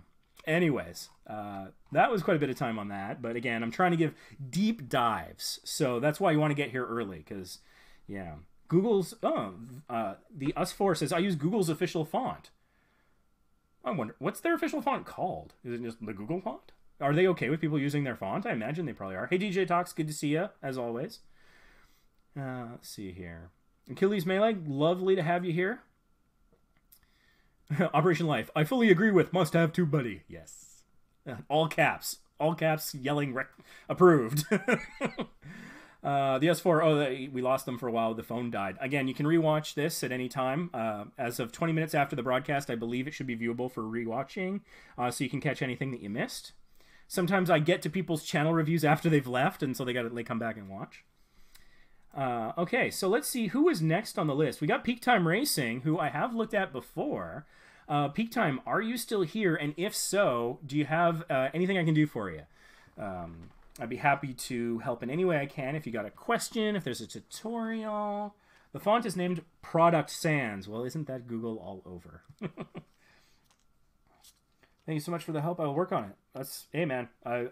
Anyways, that was quite a bit of time on that. But, again, I'm trying to give deep dives. So that's why you want to get here early, because, yeah. Google's, the Us4 says, I use Google's official font. I wonder, what's their official font called? Is it just the Google font? Are they okay with people using their font? I imagine they probably are. Hey, DJ Talks, good to see you, as always. Let's see here. Achilles Melee, lovely to have you here. Operation Life, I fully agree with must have TubeBuddy. Yes. All caps. All caps yelling approved. The S4, we lost them for a while. The phone died. Again, you can rewatch this at any time. As of 20 minutes after the broadcast, I believe it should be viewable for rewatching, so you can catch anything that you missed. Sometimes I get to people's channel reviews after they've left, and so they come back and watch. Okay, so let's see who is next on the list. We got Peak Time Racing, who I have looked at before. Peak Time, are you still here? And if so, do you have anything I can do for you? I'd be happy to help in any way I can. If you got a question, if there's a tutorial. The font is named Product Sans. Well, isn't that Google all over? Thank you so much for the help. I'll work on it. That's, hey man, I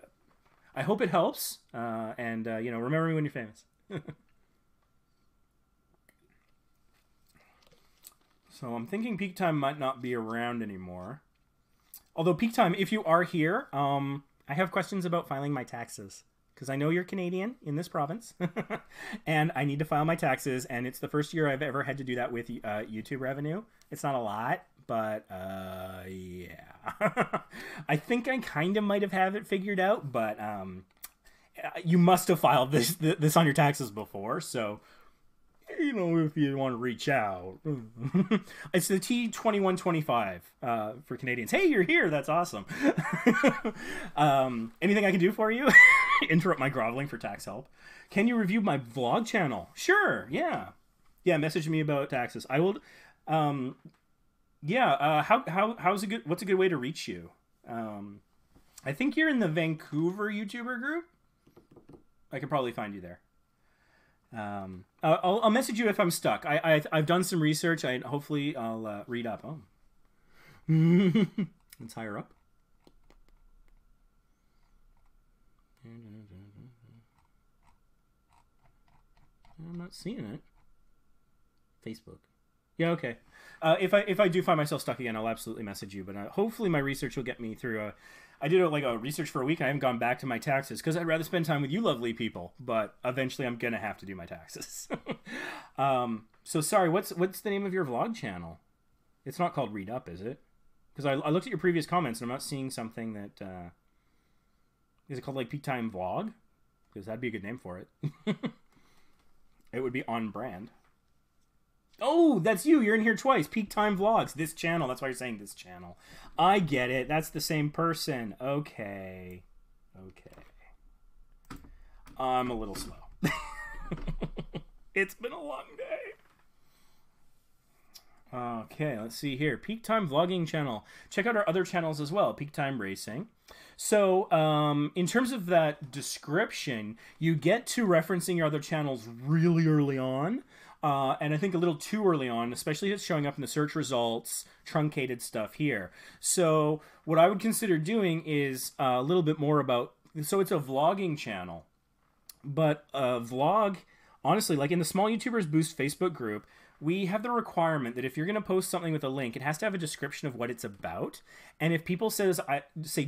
hope it helps. And you know, remember me when you're famous. So I'm thinking Peak Time might not be around anymore. Although Peak Time, if you are here, I have questions about filing my taxes. Because I know you're Canadian in this province. And I need to file my taxes. And it's the first year I've ever had to do that with YouTube revenue. It's not a lot, but yeah. I think I kind of might have it figured out. But you must have filed this on your taxes before. So, you know, if you want to reach out. It's the T2125 for Canadians. Hey, you're here. That's awesome. Anything I can do for you? Interrupt my groveling for tax help. Can you review my vlog channel? Sure. Yeah. Yeah. Message me about taxes. I will. Yeah. How's a good? What's a good way to reach you? I think you're in the Vancouver YouTuber group. I could probably find you there. I'll message you if I'm stuck. I've done some research. Hopefully I'll read up. Oh, it's higher up. I'm not seeing it. Facebook. Yeah, okay. If I do find myself stuck again, I'll absolutely message you. But hopefully my research will get me through. I did like a research for a week. I haven't gone back to my taxes because I'd rather spend time with you lovely people. But eventually I'm gonna have to do my taxes. So sorry. What's the name of your vlog channel? It's not called Read Up, is it? Because I looked at your previous comments and I'm not seeing something that. Is it called like Peak Time Vlog? Because that'd be a good name for it. It would be on brand. Oh, that's you. You're in here twice. Peak Time Vlogs. This channel. That's why you're saying this channel. I get it. That's the same person. Okay. Okay. I'm a little slow. It's been a long day. Okay, let's see here. Peak Time Vlogging channel. Check out our other channels as well. Peak Time Racing. So, in terms of that description, you get to referencing your other channels really early on. And I think a little too early on, especially if it's showing up in the search results, truncated stuff here. So what I would consider doing is a little bit more about, so it's a vlogging channel, but a vlog, honestly, like in the Small YouTubers Boost Facebook group, we have the requirement that if you're going to post something with a link, it has to have a description of what it's about. And if people say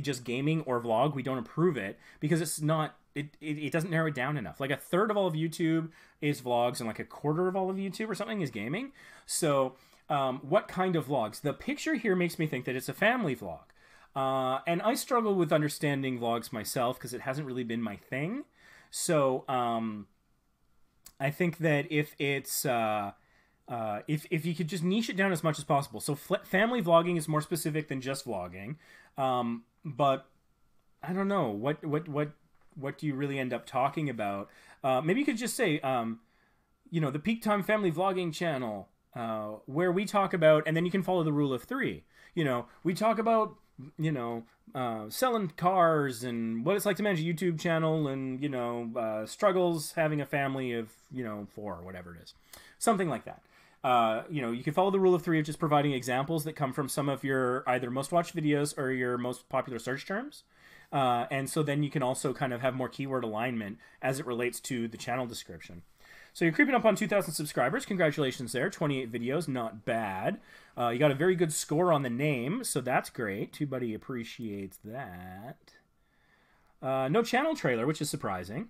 just gaming or vlog, we don't approve it because it's not, it doesn't narrow it down enough. Like a third of all of YouTube is vlogs and like a quarter of all of YouTube or something is gaming. So what kind of vlogs? The picture here makes me think that it's a family vlog. And I struggle with understanding vlogs myself because it hasn't really been my thing. So I think that if it's... if you could just niche it down as much as possible. So family vlogging is more specific than just vlogging. But I don't know. What do you really end up talking about? Maybe you could just say, you know, the Peak Time Family Vlogging channel, where we talk about, and then you can follow the rule of 3. You know, we talk about, you know, selling cars and what it's like to manage a YouTube channel and, you know, struggles having a family of, you know, 4 or whatever it is. Something like that. You know, you can follow the rule of 3 of just providing examples that come from some of your either most watched videos or your most popular search terms. And so then you can also kind of have more keyword alignment as it relates to the channel description. So you're creeping up on 2,000 subscribers. Congratulations there. 28 videos, not bad. You got a very good score on the name, so that's great. TubeBuddy appreciates that. No channel trailer, which is surprising.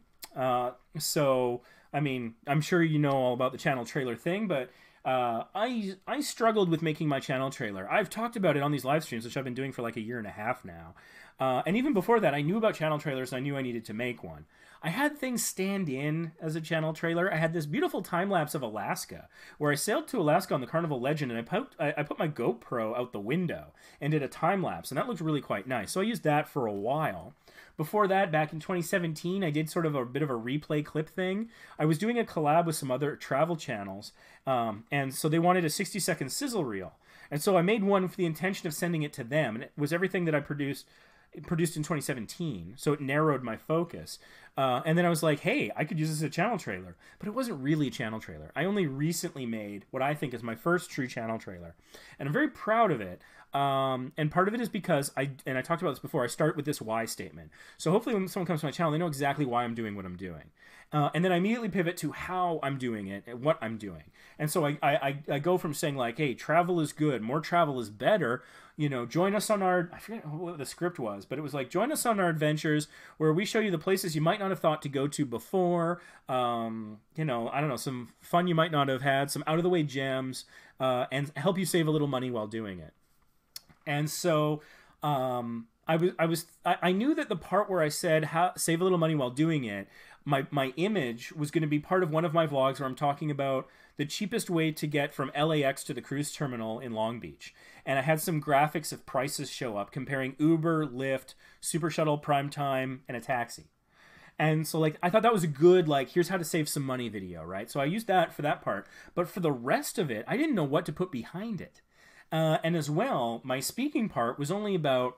So, I mean, I'm sure you know all about the channel trailer thing, but I struggled with making my channel trailer. I've talked about it on these live streams, which I've been doing for like a year and a half now. And even before that, I knew about channel trailers and I knew I needed to make one. I had things stand in as a channel trailer. I had this beautiful time-lapse of Alaska, where I sailed to Alaska on the Carnival Legend, and I put my GoPro out the window and did a time-lapse, and that looked really quite nice. So I used that for a while. Before that, back in 2017, I did sort of a bit of a replay clip thing. I was doing a collab with some other travel channels, and so they wanted a 60-second sizzle reel. And so I made one with the intention of sending it to them, and it was everything that I produced in 2017, so it narrowed my focus. And then I was like, hey, I could use this as a channel trailer. But it wasn't really a channel trailer. I only recently made what I think is my first true channel trailer. And I'm very proud of it. And part of it is because I talked about this before, I start with this why statement. So hopefully when someone comes to my channel, they know exactly why I'm doing what I'm doing. And then I immediately pivot to how I'm doing it and what I'm doing. And so I go from saying like, hey, travel is good, more travel is better. You know, join us on our, I forget what the script was, but it was like, join us on our adventures where we show you the places you might not have thought to go to before. You know, I don't know, some fun you might not have had, some out of the way gems, and help you save a little money while doing it. And so I knew that the part where I said save a little money while doing it, my image was going to be part of one of my vlogs where I'm talking about the cheapest way to get from LAX to the cruise terminal in Long Beach. And I had some graphics of prices show up comparing Uber, Lyft, Super Shuttle, Prime Time, and a taxi. And so like I thought that was a good like here's how to save some money video, right? So I used that for that part, but for the rest of it, I didn't know what to put behind it. And as well, my speaking part was only about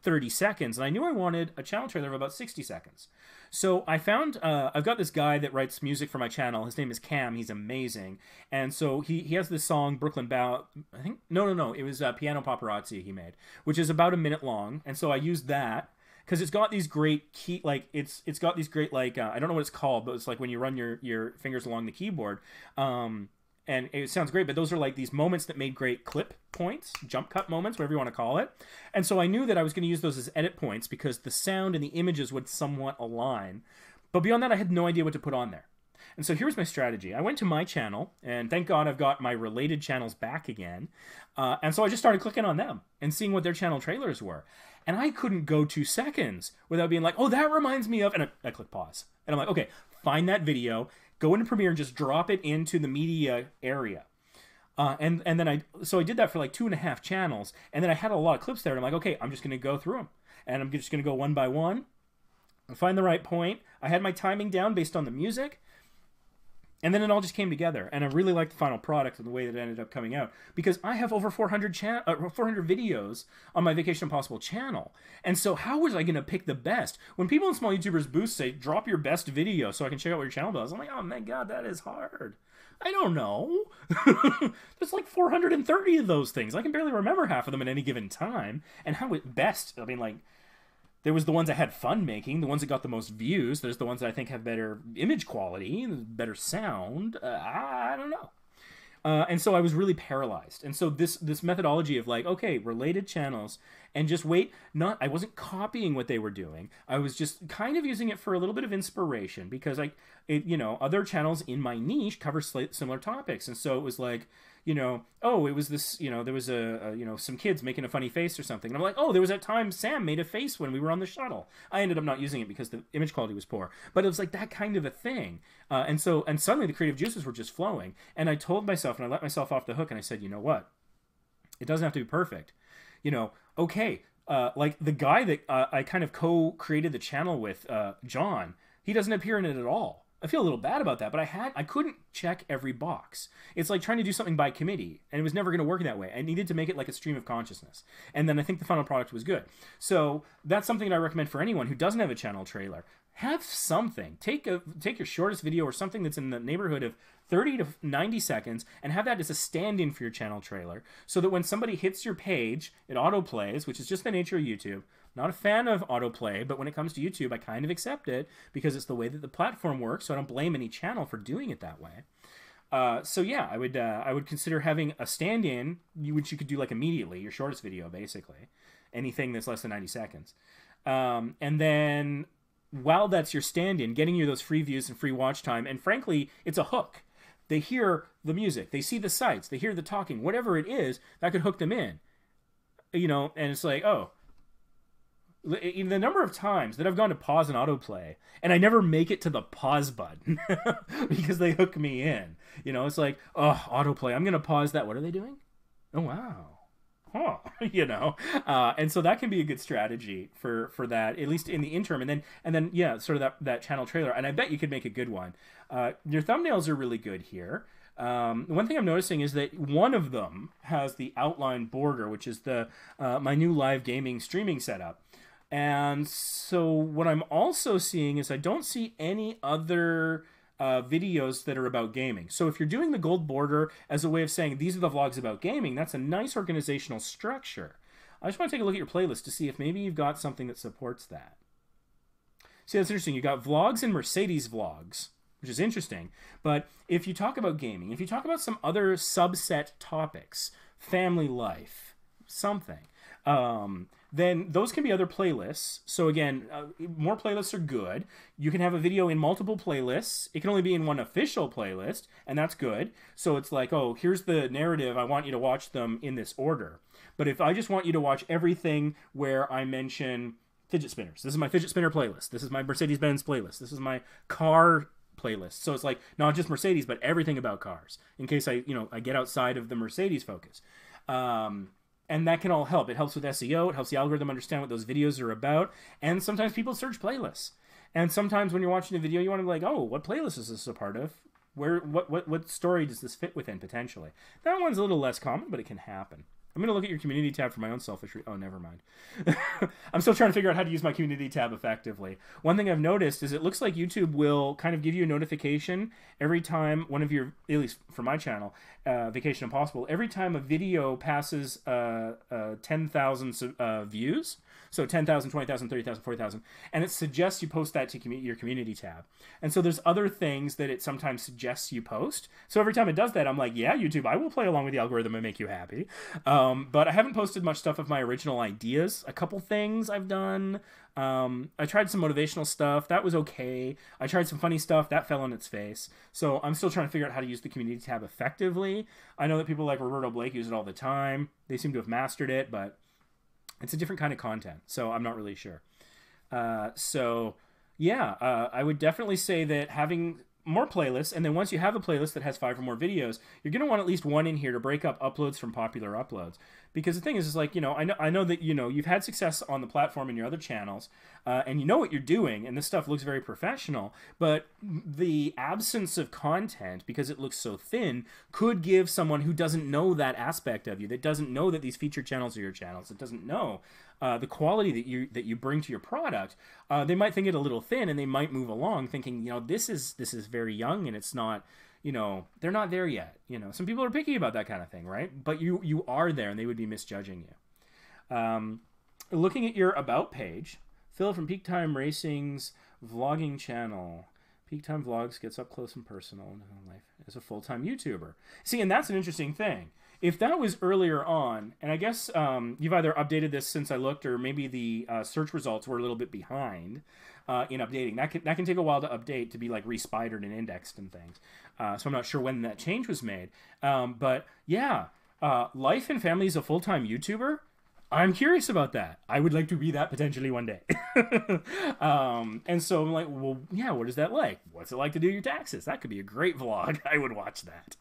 30 seconds, and I knew I wanted a channel trailer of about 60 seconds. So I found, I've got this guy that writes music for my channel. His name is Cam. He's amazing. And so he has this song, Brooklyn Bow, I think, no, it was Piano Paparazzi he made, which is about a minute long. And so I used that because it's got these great key, like, it's got these great, like, I don't know what it's called, but it's like when you run your fingers along the keyboard. And it sounds great, but those are like these moments that made great clip points, jump cut moments, whatever you want to call it. And so I knew that I was going to use those as edit points because the sound and the images would somewhat align. But beyond that, I had no idea what to put on there. And so here's my strategy. I went to my channel, and thank God I've got my related channels back again. And so I just started clicking on them and seeing what their channel trailers were. And I couldn't go 2 seconds without being like, oh, that reminds me of, and I click pause. And I'm like, okay, find that video, go into Premiere and just drop it into the media area. And then I did that for like 2.5 channels. And then I had a lot of clips there. And I'm like, okay, I'm just going to go through them. And I'm just going to go one by one and find the right point. I had my timing down based on the music. And then it all just came together. And I really liked the final product and the way that it ended up coming out. Because I have over 400 videos on my Vacation Impossible channel. And so how was I going to pick the best? When people in small YouTubers booths say, drop your best video so I can check out what your channel does, I'm like, oh my God, that is hard. I don't know. There's like 430 of those things. I can barely remember half of them at any given time. And how best, I mean, like, there was the ones I had fun making, the ones that got the most views. There's the ones that I think have better image quality, better sound. I don't know. And so I was really paralyzed. And so this methodology of like, okay, related channels, and just wait, I wasn't copying what they were doing. I was just kind of using it for a little bit of inspiration because other channels in my niche cover similar topics. And so it was like, oh, it was this, there was some kids making a funny face or something. And I'm like, oh, there was that time Sam made a face when we were on the shuttle. I ended up not using it because the image quality was poor. But it was like that kind of a thing. And suddenly the creative juices were just flowing. And I told myself, and I let myself off the hook, and I said, you know what? It doesn't have to be perfect. Okay, like the guy that I kind of co-created the channel with, John, he doesn't appear in it at all. I feel a little bad about that, but I couldn't check every box. It's like trying to do something by committee, and it was never going to work that way. I needed to make it like a stream of consciousness. And then I think the final product was good. So that's something that I recommend for anyone who doesn't have a channel trailer. Have something. Take your shortest video or something that's in the neighborhood of 30 to 90 seconds and have that as a stand-in for your channel trailer so that when somebody hits your page, it autoplays, which is just the nature of YouTube. Not a fan of autoplay, but when it comes to YouTube, I kind of accept it because it's the way that the platform works, so I don't blame any channel for doing it that way. So yeah, I would consider having a stand-in, which you could do like immediately, your shortest video, basically. Anything that's less than 90 seconds. And then while that's your stand-in, getting you those free views and free watch time, and frankly, it's a hook. They hear the music, they see the sights, they hear the talking, whatever it is, that could hook them in. And it's like, oh, the number of times that I've gone to pause and autoplay and I never make it to the pause button because they hook me in. It's like, oh, autoplay, I'm going to pause that. What are they doing? Oh, wow. Huh. And so that can be a good strategy for that, at least in the interim. And then yeah, sort of that channel trailer. And I bet you could make a good one. Your thumbnails are really good here. One thing I'm noticing is that one of them has the outline border, which is my new live gaming streaming setup. And so what I'm also seeing is I don't see any other videos that are about gaming. So if you're doing the gold border as a way of saying these are the vlogs about gaming, that's a nice organizational structure. I just want to take a look at your playlist to see if maybe you've got something that supports that. See, that's interesting. You got vlogs and Mercedes vlogs, which is interesting. But if you talk about gaming, if you talk about some other subset topics, family life, something, then those can be other playlists. So again, more playlists are good. You can have a video in multiple playlists. It can only be in one official playlist, and that's good. So it's like, oh, here's the narrative. I want you to watch them in this order. But if I just want you to watch everything where I mention fidget spinners, this is my fidget spinner playlist. This is my Mercedes-Benz playlist. This is my car playlist. So it's like not just Mercedes, but everything about cars, in case I get outside of the Mercedes focus. And that can all help. It helps with SEO. It helps the algorithm understand what those videos are about. And sometimes people search playlists. And sometimes when you're watching a video, you want to be like, oh, what playlist is this a part of? What story does this fit within potentially? That one's a little less common, but it can happen. I'm going to look at your community tab for my own selfish oh, never mind. I'm still trying to figure out how to use my community tab effectively. One thing I've noticed is it looks like YouTube will kind of give you a notification every time one of your, at least for my channel, Vacation Impossible, every time a video passes 10,000 views, so 10,000, 20,000, 30,000, 40,000, and it suggests you post that to your community tab. And so there's other things that it sometimes suggests you post. So every time it does that, I'm like, yeah, YouTube, I will play along with the algorithm and make you happy. But I haven't posted much stuff of my original ideas. A couple things I've done. I tried some motivational stuff. That was okay. I tried some funny stuff. That fell on its face. So I'm still trying to figure out how to use the community tab effectively. I know that people like Roberto Blake use it all the time. They seem to have mastered it, but it's a different kind of content. So I'm not really sure. I would definitely say that having more playlists, and then once you have a playlist that has 5 or more videos, you're going to want at least one in here to break up uploads from popular uploads. Because the thing is like, I know that, you've had success on the platform in your other channels, and you know what you're doing, and this stuff looks very professional, but the absence of content, because it looks so thin, could give someone who doesn't know that aspect of you, that doesn't know that these featured channels are your channels, that doesn't know the quality that you bring to your product, they might think it a little thin, and they might move along thinking, this is very young, and it's not, they're not there yet. Some people are picky about that kind of thing, right? But you are there, and they would be misjudging you. Looking at your About page, Phil from Peak Time Racing's vlogging channel. Peak Time Vlogs gets up close and personal in life as a full-time YouTuber. See, and that's an interesting thing. If that was earlier on, and I guess you've either updated this since I looked, or maybe the search results were a little bit behind in updating. That can take a while to update, to be like re-spidered and indexed and things. So I'm not sure when that change was made. But yeah, life and family as a full-time YouTuber, I'm curious about that. I would like to be that potentially one day. And so I'm like, well, yeah, what is that like? What's it like to do your taxes? That could be a great vlog. I would watch that.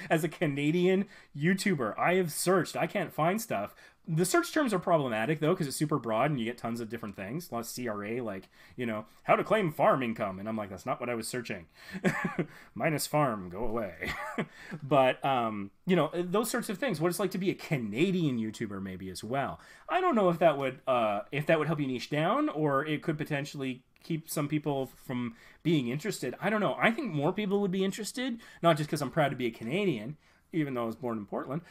As a Canadian YouTuber, I have searched. I can't find stuff. The search terms are problematic, though, because it's super broad and you get tons of different things. A lot of CRA, like, how to claim farm income. And I'm like, that's not what I was searching. Minus farm, go away. But, those sorts of things. What it's like to be a Canadian YouTuber, maybe, as well. I don't know if that would help you niche down, or it could potentially keep some people from being interested. I don't know. I think more people would be interested, not just because I'm proud to be a Canadian, even though I was born in Portland.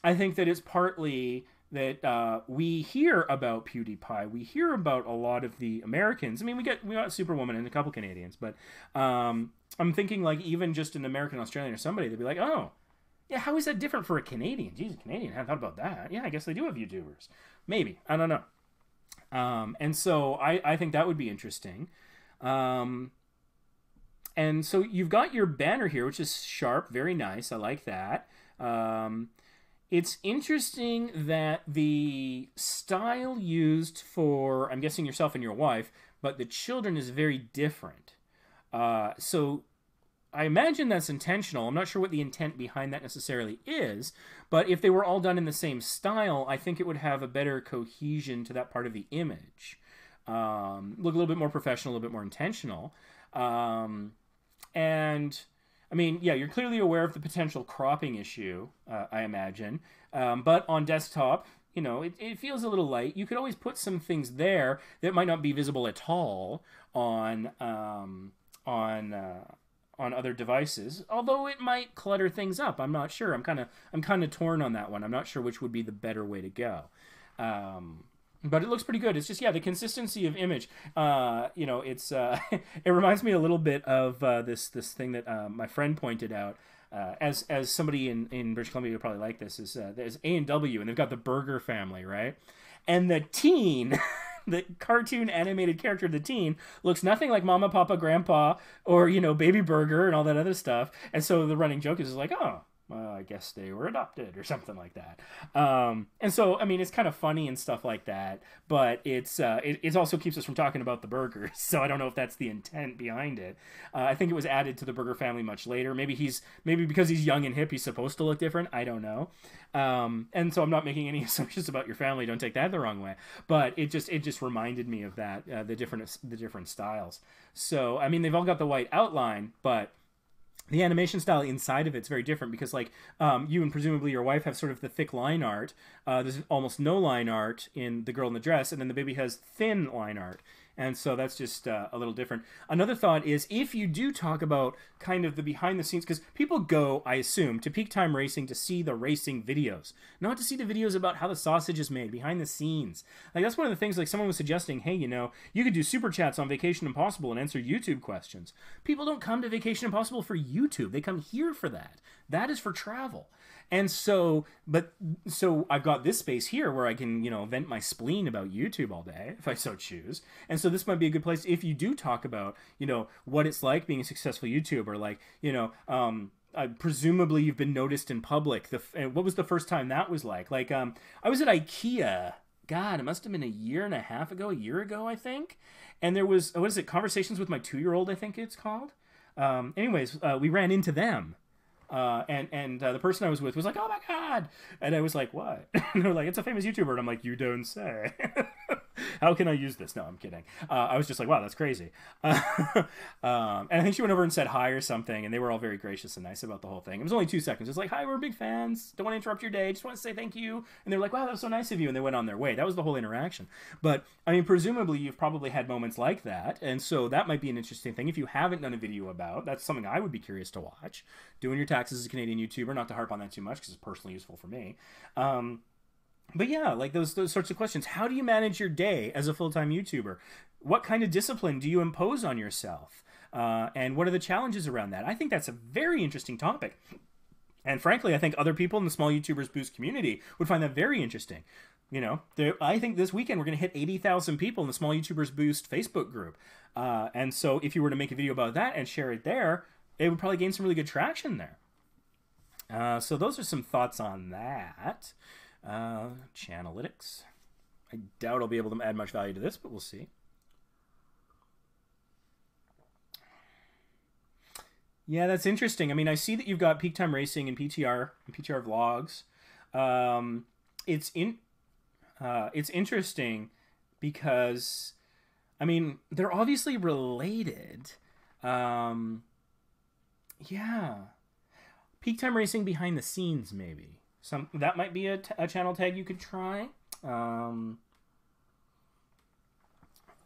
I think that it's partly that we hear about PewDiePie. We hear about a lot of the Americans. I mean, we got Superwoman and a couple Canadians, but I'm thinking like even just an American, Australian, or somebody, they'd be like, oh, yeah, how is that different for a Canadian? Geez, a Canadian, I hadn't thought about that. Yeah, I guess they do have YouTubers. Maybe. I don't know. And so I think that would be interesting. And so you've got your banner here, which is sharp, very nice. I like that. It's interesting that the style used for, I'm guessing yourself and your wife, but the children is very different. So I imagine that's intentional. I'm not sure what the intent behind that necessarily is, but if they were all done in the same style, I think it would have a better cohesion to that part of the image. Look a little bit more professional, a little bit more intentional. And I mean, yeah, you're clearly aware of the potential cropping issue, I imagine. But on desktop, you know, it feels a little light. You could always put some things there that might not be visible at all on other devices, although it might clutter things up. I'm not sure. I'm kind of torn on that one. I'm not sure which would be the better way to go. But it looks pretty good. It's just, yeah, the consistency of image. You know, it's it reminds me a little bit of this thing that my friend pointed out. As somebody in British Columbia would probably like this, is there's A&W, and they've got the Burger family, right? And the teen, the cartoon animated character, the teen, looks nothing like Mama, Papa, Grandpa, or, you know, Baby Burger and all that other stuff. And so the running joke is like, oh, well, I guess they were adopted or something like that. And so, I mean, it's kind of funny and stuff like that, but it also keeps us from talking about the burgers. So I don't know if that's the intent behind it. I think it was added to the Burger family much later. Maybe because he's young and hip, he's supposed to look different. I don't know. And so I'm not making any assumptions about your family. Don't take that the wrong way. But it just reminded me of that, the different styles. So, I mean, they've all got the white outline, but the animation style inside of it's very different, because like you and presumably your wife have sort of the thick line art. There's almost no line art in The Girl in the Dress, and then the baby has thin line art. And so that's just a little different. Another thought is, if you do talk about kind of the behind the scenes, because people go, I assume, to Peak Time Racing to see the racing videos, not to see the videos about how the sausage is made, behind the scenes. Like, that's one of the things, like, someone was suggesting, hey, you know, you could do super chats on Vacation Impossible and answer YouTube questions. People don't come to Vacation Impossible for YouTube. They come here for that. That is for travel. And so I've got this space here where I can, you know, vent my spleen about YouTube all day, if I so choose. And so this might be a good place if you do talk about, you know, what it's like being a successful YouTuber. Like, you know, presumably you've been noticed in public. What was the first time that was like? Like, I was at IKEA. God, it must have been a year ago, I think. And there was, what is it, Conversations with My 2-Year-Old, I think it's called. Anyways, we ran into them. And the person I was with was like, oh my God. And I was like, what? And they're like, it's a famous YouTuber. And I'm like, you don't say. How can I use this? No, I'm kidding. I was just like, wow, that's crazy. And I think she went over and said hi or something, and they were all very gracious and nice about the whole thing. It was only 2 seconds. It was like, hi, we're big fans. Don't want to interrupt your day. Just want to say thank you. And they were like, wow, that was so nice of you. And they went on their way. That was the whole interaction. But, I mean, presumably you've probably had moments like that. And so that might be an interesting thing. If you haven't done a video about, that's something I would be curious to watch. Doing your taxes as a Canadian YouTuber, not to harp on that too much because it's personally useful for me. But yeah, like those sorts of questions. How do you manage your day as a full-time YouTuber? What kind of discipline do you impose on yourself? And what are the challenges around that? I think that's a very interesting topic. And frankly, I think other people in the Small YouTubers Boost community would find that very interesting. You know, I think this weekend we're going to hit 80,000 people in the Small YouTubers Boost Facebook group. And so if you were to make a video about that and share it there, it would probably gain some really good traction there. So those are some thoughts on that. Chanalytics. I doubt I'll be able to add much value to this, but we'll see. Yeah, that's interesting. I mean, I see that you've got Peak Time Racing and PTR vlogs. It's interesting because, I mean, they're obviously related. Yeah. Peak Time Racing behind the scenes, maybe. That might be a channel tag you could try.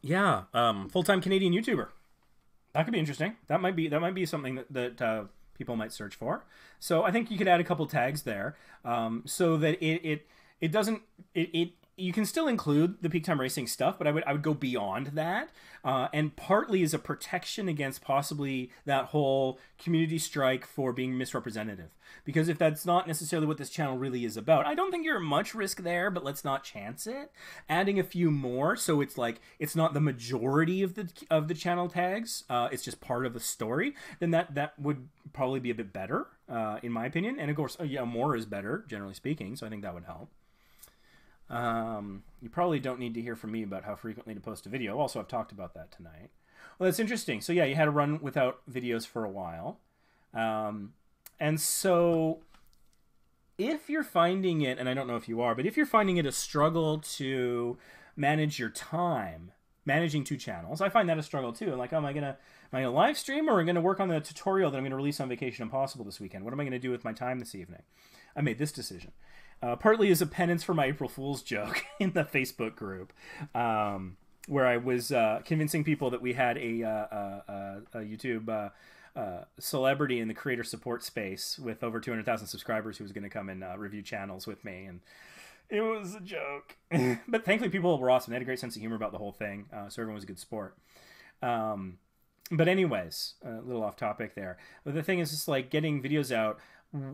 Yeah, full-time Canadian YouTuber. That could be interesting. That might be something that people might search for. So I think you could add a couple tags there, so that it doesn't you can still include the Peak Time Racing stuff, but I would go beyond that, and partly as a protection against possibly that whole community strike for being misrepresentative. Because if that's not necessarily what this channel really is about, I don't think you're at much risk there, but let's not chance it. Adding a few more, so it's like it's not the majority of the channel tags, it's just part of the story, then that would probably be a bit better, in my opinion. And of course, yeah, more is better, generally speaking, so I think that would help. You probably don't need to hear from me about how frequently to post a video. Also, I've talked about that tonight. Well, that's interesting. So yeah, you had to run without videos for a while. And so if you're finding it, and I don't know if you are, but if you're finding it a struggle to manage your time, managing 2 channels, I find that a struggle too. I'm like, oh, am I gonna live stream, or am I gonna work on the tutorial that I'm gonna release on Vacation Impossible this weekend? What am I gonna do with my time this evening? I made this decision. partly as a penance for my April Fool's joke in the Facebook group, where I was convincing people that we had a YouTube celebrity in the creator support space with over 200,000 subscribers who was going to come and review channels with me, and it was a joke. But thankfully people were awesome. They had a great sense of humor about the whole thing, so everyone was a good sport. But anyways, a little off topic there. But the thing is, just like getting videos out,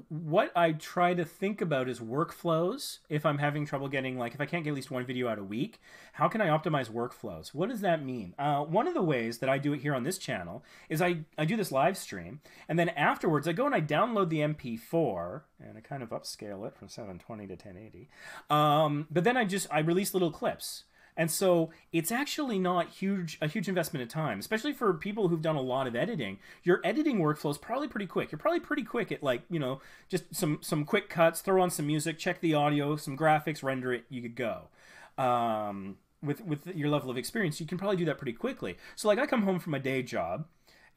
what I try to think about is workflows. If I'm having trouble getting, like, if I can't get at least one video out a week, how can I optimize workflows? What does that mean? One of the ways that I do it here on this channel is I do this live stream, and then afterwards I go and I download the MP4, and I kind of upscale it from 720 to 1080. But then I release little clips. And so it's actually not a huge investment of time, especially for people who've done a lot of editing. Your editing workflow is probably pretty quick. You're probably pretty quick at, like, you know, just some quick cuts, throw on some music, check the audio, some graphics, render it, you could go. With your level of experience, you can probably do that pretty quickly. So, like, I come home from my day job,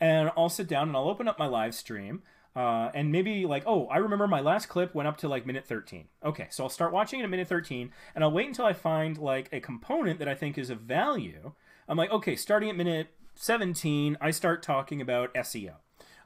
and I'll sit down and I'll open up my live stream. And maybe like, oh, I remember my last clip went up to like minute 13. Okay, so I'll start watching it at minute 13, and I'll wait until I find like a component that I think is of value. I'm like, okay, starting at minute 17, I start talking about SEO.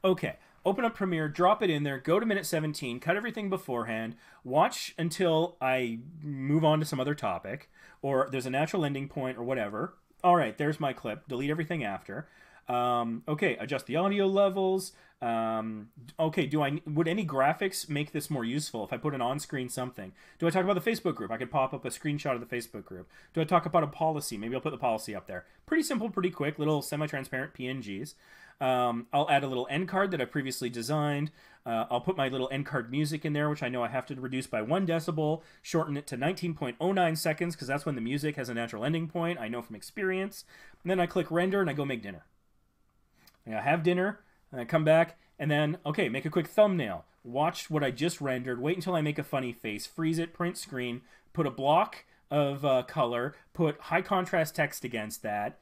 Okay, open up Premiere, drop it in there, go to minute 17, cut everything beforehand, watch until I move on to some other topic, or there's a natural ending point or whatever. All right, there's my clip, delete everything after. Okay, adjust the audio levels. Okay, would any graphics make this more useful if I put an on-screen something? Do I talk about the Facebook group? I could pop up a screenshot of the Facebook group. Do I talk about a policy? Maybe I'll put the policy up there. Pretty simple, pretty quick, little semi-transparent PNGs. I'll add a little end card that I previously designed. I'll put my little end card music in there, which I know I have to reduce by 1 decibel, shorten it to 19.09 seconds, because that's when the music has a natural ending point. I know from experience. And then I click render and I go make dinner. I have dinner, and I come back, and then, okay, make a quick thumbnail. Watch what I just rendered, wait until I make a funny face, freeze it, print screen, put a block of color, put high contrast text against that,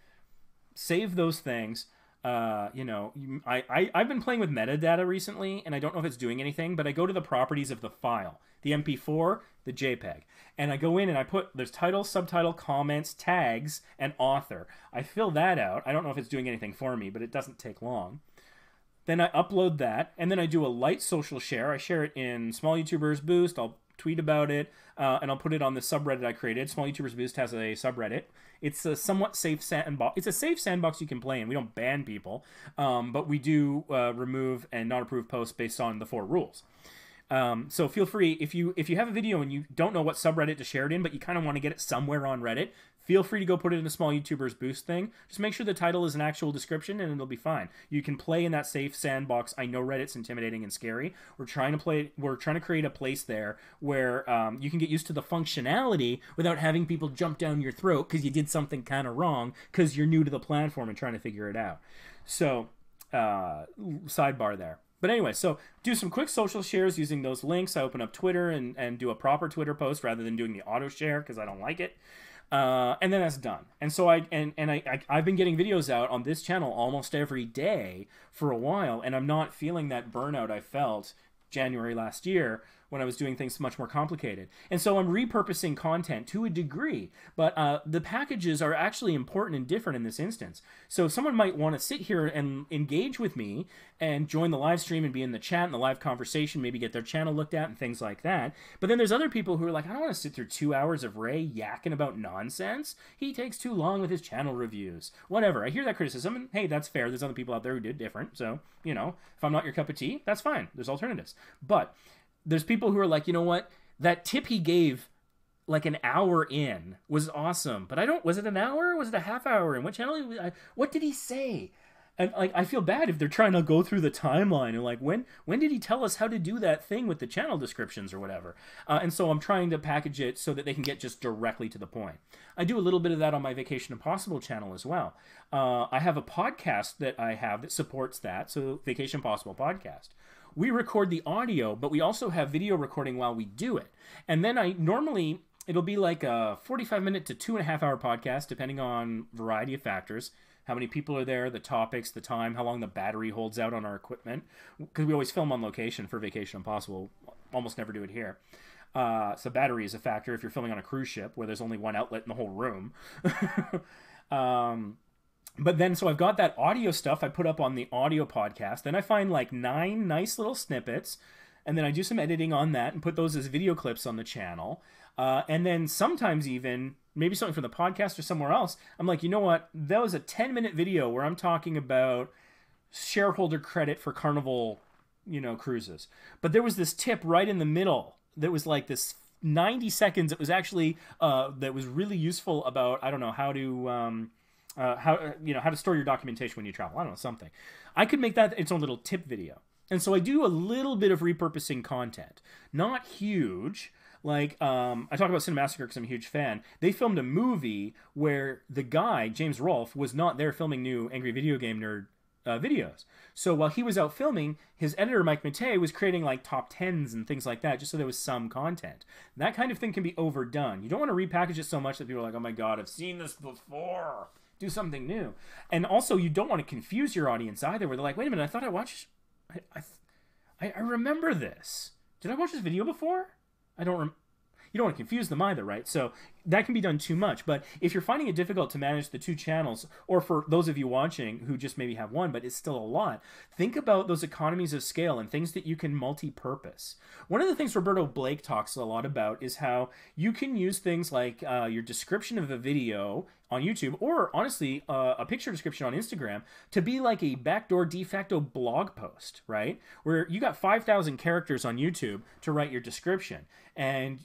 save those things. You know, I've been playing with metadata recently, and I don't know if it's doing anything, but I go to the properties of the file, the MP4, the JPEG, and I go in and there's title, subtitle, comments, tags, and author. I fill that out. I don't know if it's doing anything for me, but it doesn't take long. Then I upload that, and then I do a light social share. I share it in Small YouTubers Boost. I'll tweet about it, and I'll put it on the subreddit I created. Small YouTubers Boost has a subreddit. It's a somewhat safe sandbox. It's a safe sandbox you can play in. We don't ban people, but we do remove and not approve posts based on the 4 rules. So feel free, if you have a video and you don't know what subreddit to share it in, but you kind of want to get it somewhere on Reddit, feel free to go put it in the Small YouTubers Boost thing. Just make sure the title is an actual description, and it'll be fine. You can play in that safe sandbox. I know Reddit's intimidating and scary. We're trying to create a place there where you can get used to the functionality without having people jump down your throat because you did something kind of wrong because you're new to the platform and trying to figure it out. So, sidebar there. But anyway, so do some quick social shares using those links. I open up Twitter and do a proper Twitter post rather than doing the auto share because I don't like it. And then that's done. And so I've been getting videos out on this channel almost every day for a while, and I'm not feeling that burnout I felt January last year when I was doing things much more complicated. And so I'm repurposing content to a degree, but the packages are actually important and different in this instance. So someone might want to sit here and engage with me and join the live stream and be in the chat and the live conversation, maybe get their channel looked at and things like that. But then there's other people who are like, I don't want to sit through 2 hours of Ray yakking about nonsense. He takes too long with his channel reviews. Whatever. I hear that criticism, and hey, that's fair. There's other people out there who did different. So, you know, if I'm not your cup of tea, that's fine. There's alternatives. But there's people who are like, you know what? That tip he gave like an hour in was awesome. But was it an hour? Was it a half hour? And what channel? What did he say? And like, I feel bad if they're trying to go through the timeline and like, when did he tell us how to do that thing with the channel descriptions or whatever? And so I'm trying to package it so that they can get just directly to the point. I do a little bit of that on my Vacation Impossible channel as well. I have a podcast that I have that supports that. So Vacation Impossible podcast. We record the audio, but we also have video recording while we do it. And then it'll be like a 45-minute to 2.5-hour podcast, depending on a variety of factors. How many people are there, the topics, the time, how long the battery holds out on our equipment. Because we always film on location for Vacation Impossible. Almost never do it here. So battery is a factor if you're filming on a cruise ship where there's only one outlet in the whole room. But then, so I've got that audio stuff I put up on the audio podcast. Then I find like 9 nice little snippets, and then I do some editing on that and put those as video clips on the channel. And then sometimes even, maybe something from the podcast or somewhere else, I'm like, you know what? That was a 10-minute video where I'm talking about shareholder credit for Carnival, cruises. But there was this tip right in the middle that was like this 90 seconds. It was actually, that was really useful about, I don't know, how to... how to store your documentation when you travel. I don't know, something. I could make that its own little tip video. And so I do a little bit of repurposing content. Not huge. Like, I talk about Cinemassacre because I'm a huge fan. They filmed a movie where the guy, James Rolfe, was not there filming new Angry Video Game Nerd videos. So while he was out filming, his editor, Mike Matei, was creating like top 10s and things like that, just so there was some content. That kind of thing can be overdone. You don't want to repackage it so much that people are like, oh my god, I've seen this before. Do something new. And also, you don't want to confuse your audience either, where they're like, wait a minute, I thought I watched... I remember this. Did I watch this video before? You don't want to confuse them either, right? So that can be done too much. But if you're finding it difficult to manage the 2 channels, or for those of you watching who just maybe have one, but it's still a lot, think about those economies of scale and things that you can multi-purpose. One of the things Roberto Blake talks a lot about is how you can use things like your description of a video on YouTube, or honestly, a picture description on Instagram, to be like a backdoor de facto blog post, right? Where you got 5,000 characters on YouTube to write your description. And,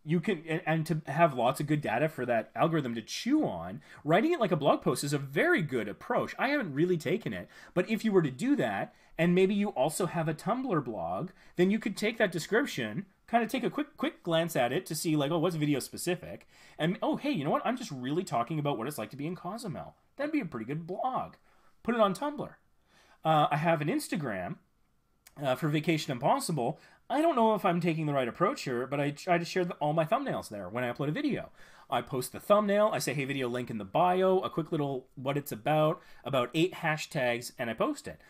you can, and to have lots of good data for that algorithm to chew on, writing it like a blog post is a very good approach. I haven't really taken it, but if you were to do that, and maybe you also have a Tumblr blog, then you could take that description, kind of take a quick glance at it to see like, oh, what's video specific? And, oh, hey, you know what? I'm just really talking about what it's like to be in Cozumel. That'd be a pretty good blog. Put it on Tumblr. I have an Instagram for Vacation Impossible. I don't know if I'm taking the right approach here, but I try to share all my thumbnails there when I upload a video. I post the thumbnail, I say, hey, video link in the bio, a quick little what it's about 8 hashtags, and I post it.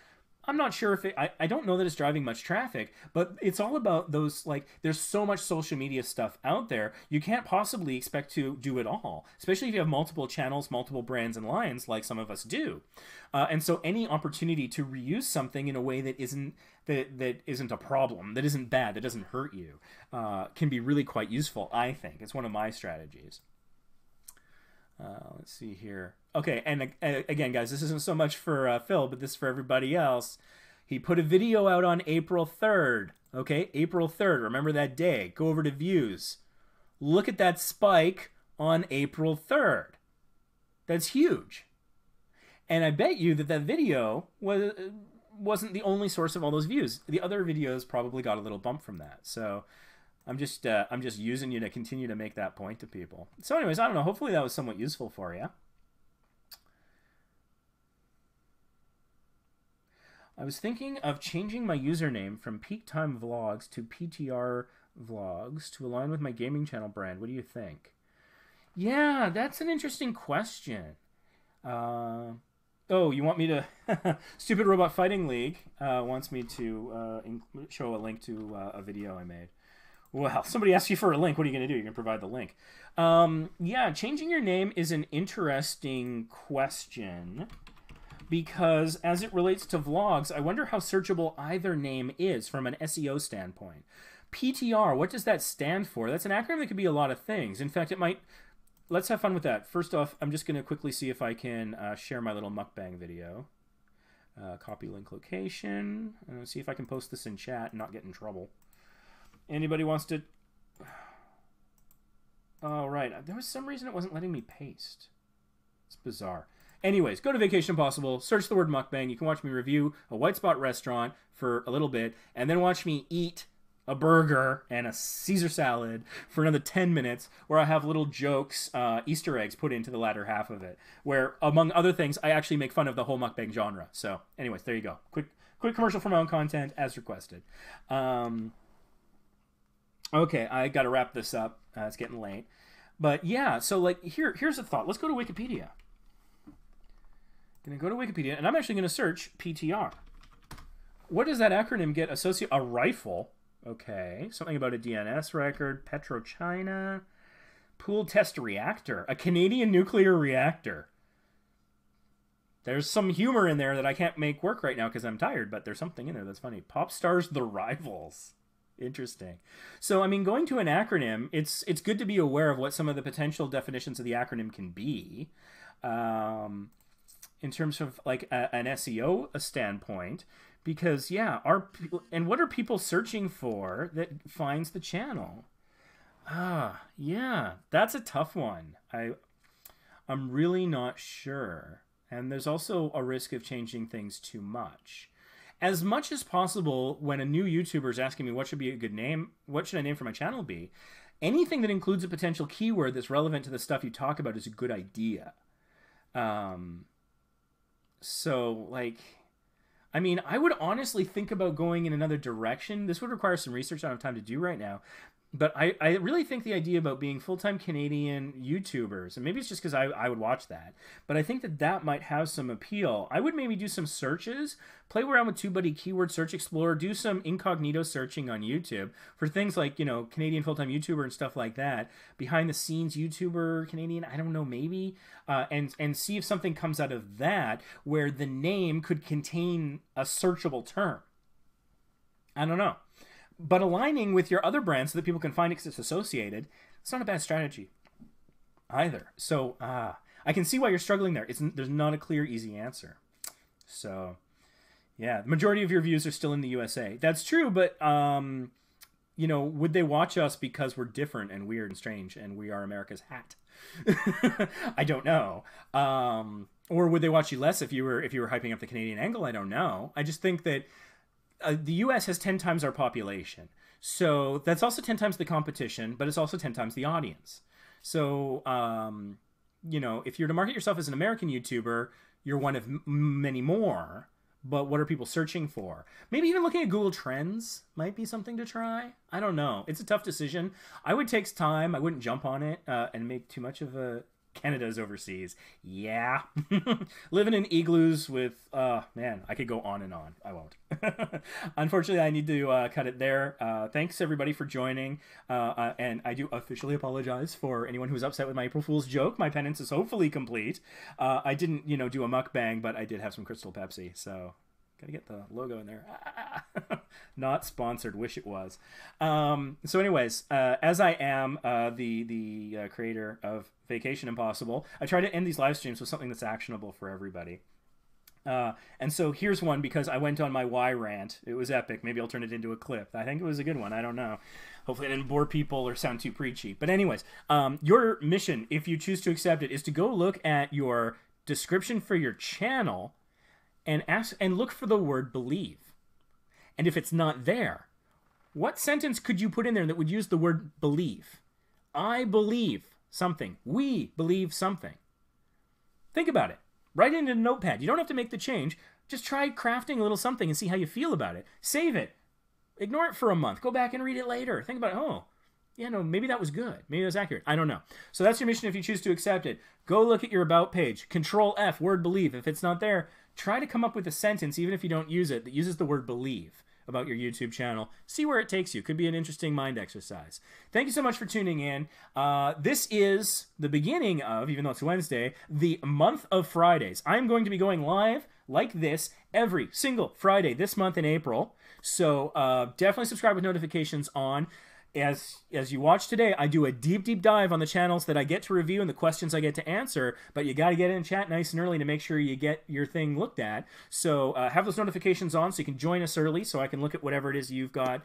I'm not sure if I don't know that it's driving much traffic, but it's all about those, like, there's so much social media stuff out there, you can't possibly expect to do it all, especially if you have multiple channels, multiple brands and lines, like some of us do. And so any opportunity to reuse something in a way that isn't a problem, that isn't bad, that doesn't hurt you, can be really quite useful, I think. It's one of my strategies. Let's see here. Okay, and again, guys, this isn't so much for Phil, but this is for everybody else. He put a video out on April 3rd. Okay, April 3rd. Remember that day. Go over to views. Look at that spike on April 3rd. That's huge. And I bet you that video wasn't the only source of all those views. The other videos probably got a little bump from that. So I'm just using you to continue to make that point to people. So anyways, I don't know. Hopefully that was somewhat useful for you. I was thinking of changing my username from Peak Time Vlogs to PTR Vlogs to align with my gaming channel brand. What do you think? Yeah, that's an interesting question. Oh, you want me to... Stupid Robot Fighting League wants me to show a link to a video I made. Well, somebody asks you for a link. What are you going to do? You're going to provide the link. Yeah, changing your name is an interesting question, because as it relates to vlogs, I wonder how searchable either name is from an SEO standpoint. PTR, what does that stand for? That's an acronym that could be a lot of things. In fact, it might... Let's have fun with that. First off, I'm just going to quickly see if I can share my little mukbang video. Copy link location. See if I can post this in chat and not get in trouble. Anybody wants to... Oh, right. There was some reason it wasn't letting me paste. It's bizarre. Anyways, go to Vacation Impossible, search the word mukbang. You can watch me review a white spot restaurant for a little bit, and then watch me eat a burger and a Caesar salad for another 10 minutes, where I have little jokes, Easter eggs put into the latter half of it, where, among other things, I actually make fun of the whole mukbang genre. So, anyways, there you go. Quick commercial for my own content, as requested. Okay, I got to wrap this up. It's getting late. But yeah, so like here's a thought. Let's go to Wikipedia. Going to go to Wikipedia, and I'm actually going to search PTR. What does that acronym get associated? A rifle? Okay. Something about a DNS record. PetroChina. Pool test reactor. A Canadian nuclear reactor. There's some humor in there that I can't make work right now because I'm tired, but there's something in there that's funny. Pop stars The Rivals. Interesting. So, I mean, going to an acronym, it's good to be aware of what some of the potential definitions of the acronym can be. In terms of like an SEO standpoint, because yeah, what are people searching for that finds the channel? Yeah, that's a tough one. I'm really not sure. And there's also a risk of changing things too much. As much as possible, when a new YouTuber is asking me what should be a good name, what should I name for my channel be, anything that includes a potential keyword that's relevant to the stuff you talk about is a good idea. So, like, I mean, I would honestly think about going in another direction. This would require some research I don't have time to do right now. But I really think the idea about being full-time Canadian YouTubers, and maybe it's just because I would watch that, but I think that might have some appeal. I would maybe do some searches, play around with TubeBuddy Keyword Search Explorer, do some incognito searching on YouTube for things like, you know, Canadian full-time YouTuber and stuff like that, behind-the-scenes YouTuber, Canadian, I don't know, maybe, and see if something comes out of that where the name could contain a searchable term. I don't know. But aligning with your other brands so that people can find it because it's associated, it's not a bad strategy either. So I can see why you're struggling there. There's not a clear, easy answer. So, yeah, the majority of your views are still in the USA. That's true, but, you know, would they watch us because we're different and weird and strange and we are America's hat? I don't know. Or would they watch you less if you were hyping up the Canadian angle? I don't know. I just think that the U.S. has 10 times our population. So that's also 10 times the competition, but it's also 10 times the audience. So, you know, if you're to market yourself as an American YouTuber, you're one of many more. But what are people searching for? Maybe even looking at Google Trends might be something to try. I don't know. It's a tough decision. I would take time. I wouldn't jump on it and make too much of a... Canada's overseas. Yeah. Living in igloos with, man, I could go on and on. I won't. Unfortunately, I need to cut it there. Thanks, everybody, for joining. And I do officially apologize for anyone who's upset with my April Fool's joke. My penance is hopefully complete. I didn't, you know, do a mukbang, but I did have some Crystal Pepsi, so... Gotta get the logo in there. Not sponsored. Wish it was. So anyways, as I am the creator of Vacation Impossible, I try to end these live streams with something that's actionable for everybody. And so here's one because I went on my why rant. It was epic. Maybe I'll turn it into a clip. I think it was a good one. I don't know. Hopefully I didn't bore people or sound too preachy. But anyways, your mission, if you choose to accept it, is to go look at your description for your channel and look for the word believe. And if it's not there, what sentence could you put in there that would use the word believe? I believe something. We believe something. Think about it. Write it in a notepad. You don't have to make the change. Just try crafting a little something and see how you feel about it. Save it. Ignore it for a month. Go back and read it later. Think about it. Oh, yeah, no, maybe that was good. Maybe that was accurate. I don't know. So that's your mission if you choose to accept it. Go look at your About page. Control F, word believe. If it's not there, try to come up with a sentence, even if you don't use it, that uses the word believe about your YouTube channel. See where it takes you. Could be an interesting mind exercise. Thank you so much for tuning in. This is the beginning of, even though it's Wednesday, the month of Fridays. I'm going to be going live like this every single Friday this month in April. So definitely subscribe with notifications on. As you watch today, I do a deep dive on the channels that I get to review and the questions I get to answer, but you got to get in chat nice and early to make sure you get your thing looked at. So have those notifications on so you can join us early so I can look at whatever it is you've got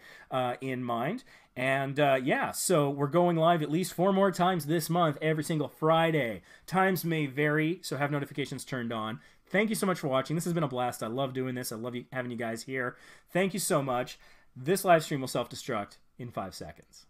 in mind. And yeah, so we're going live at least 4 more times this month, every single Friday. Times may vary, so have notifications turned on. Thank you so much for watching. This has been a blast. I love doing this. I love having you guys here. Thank you so much. This live stream will self-destruct in 5 seconds.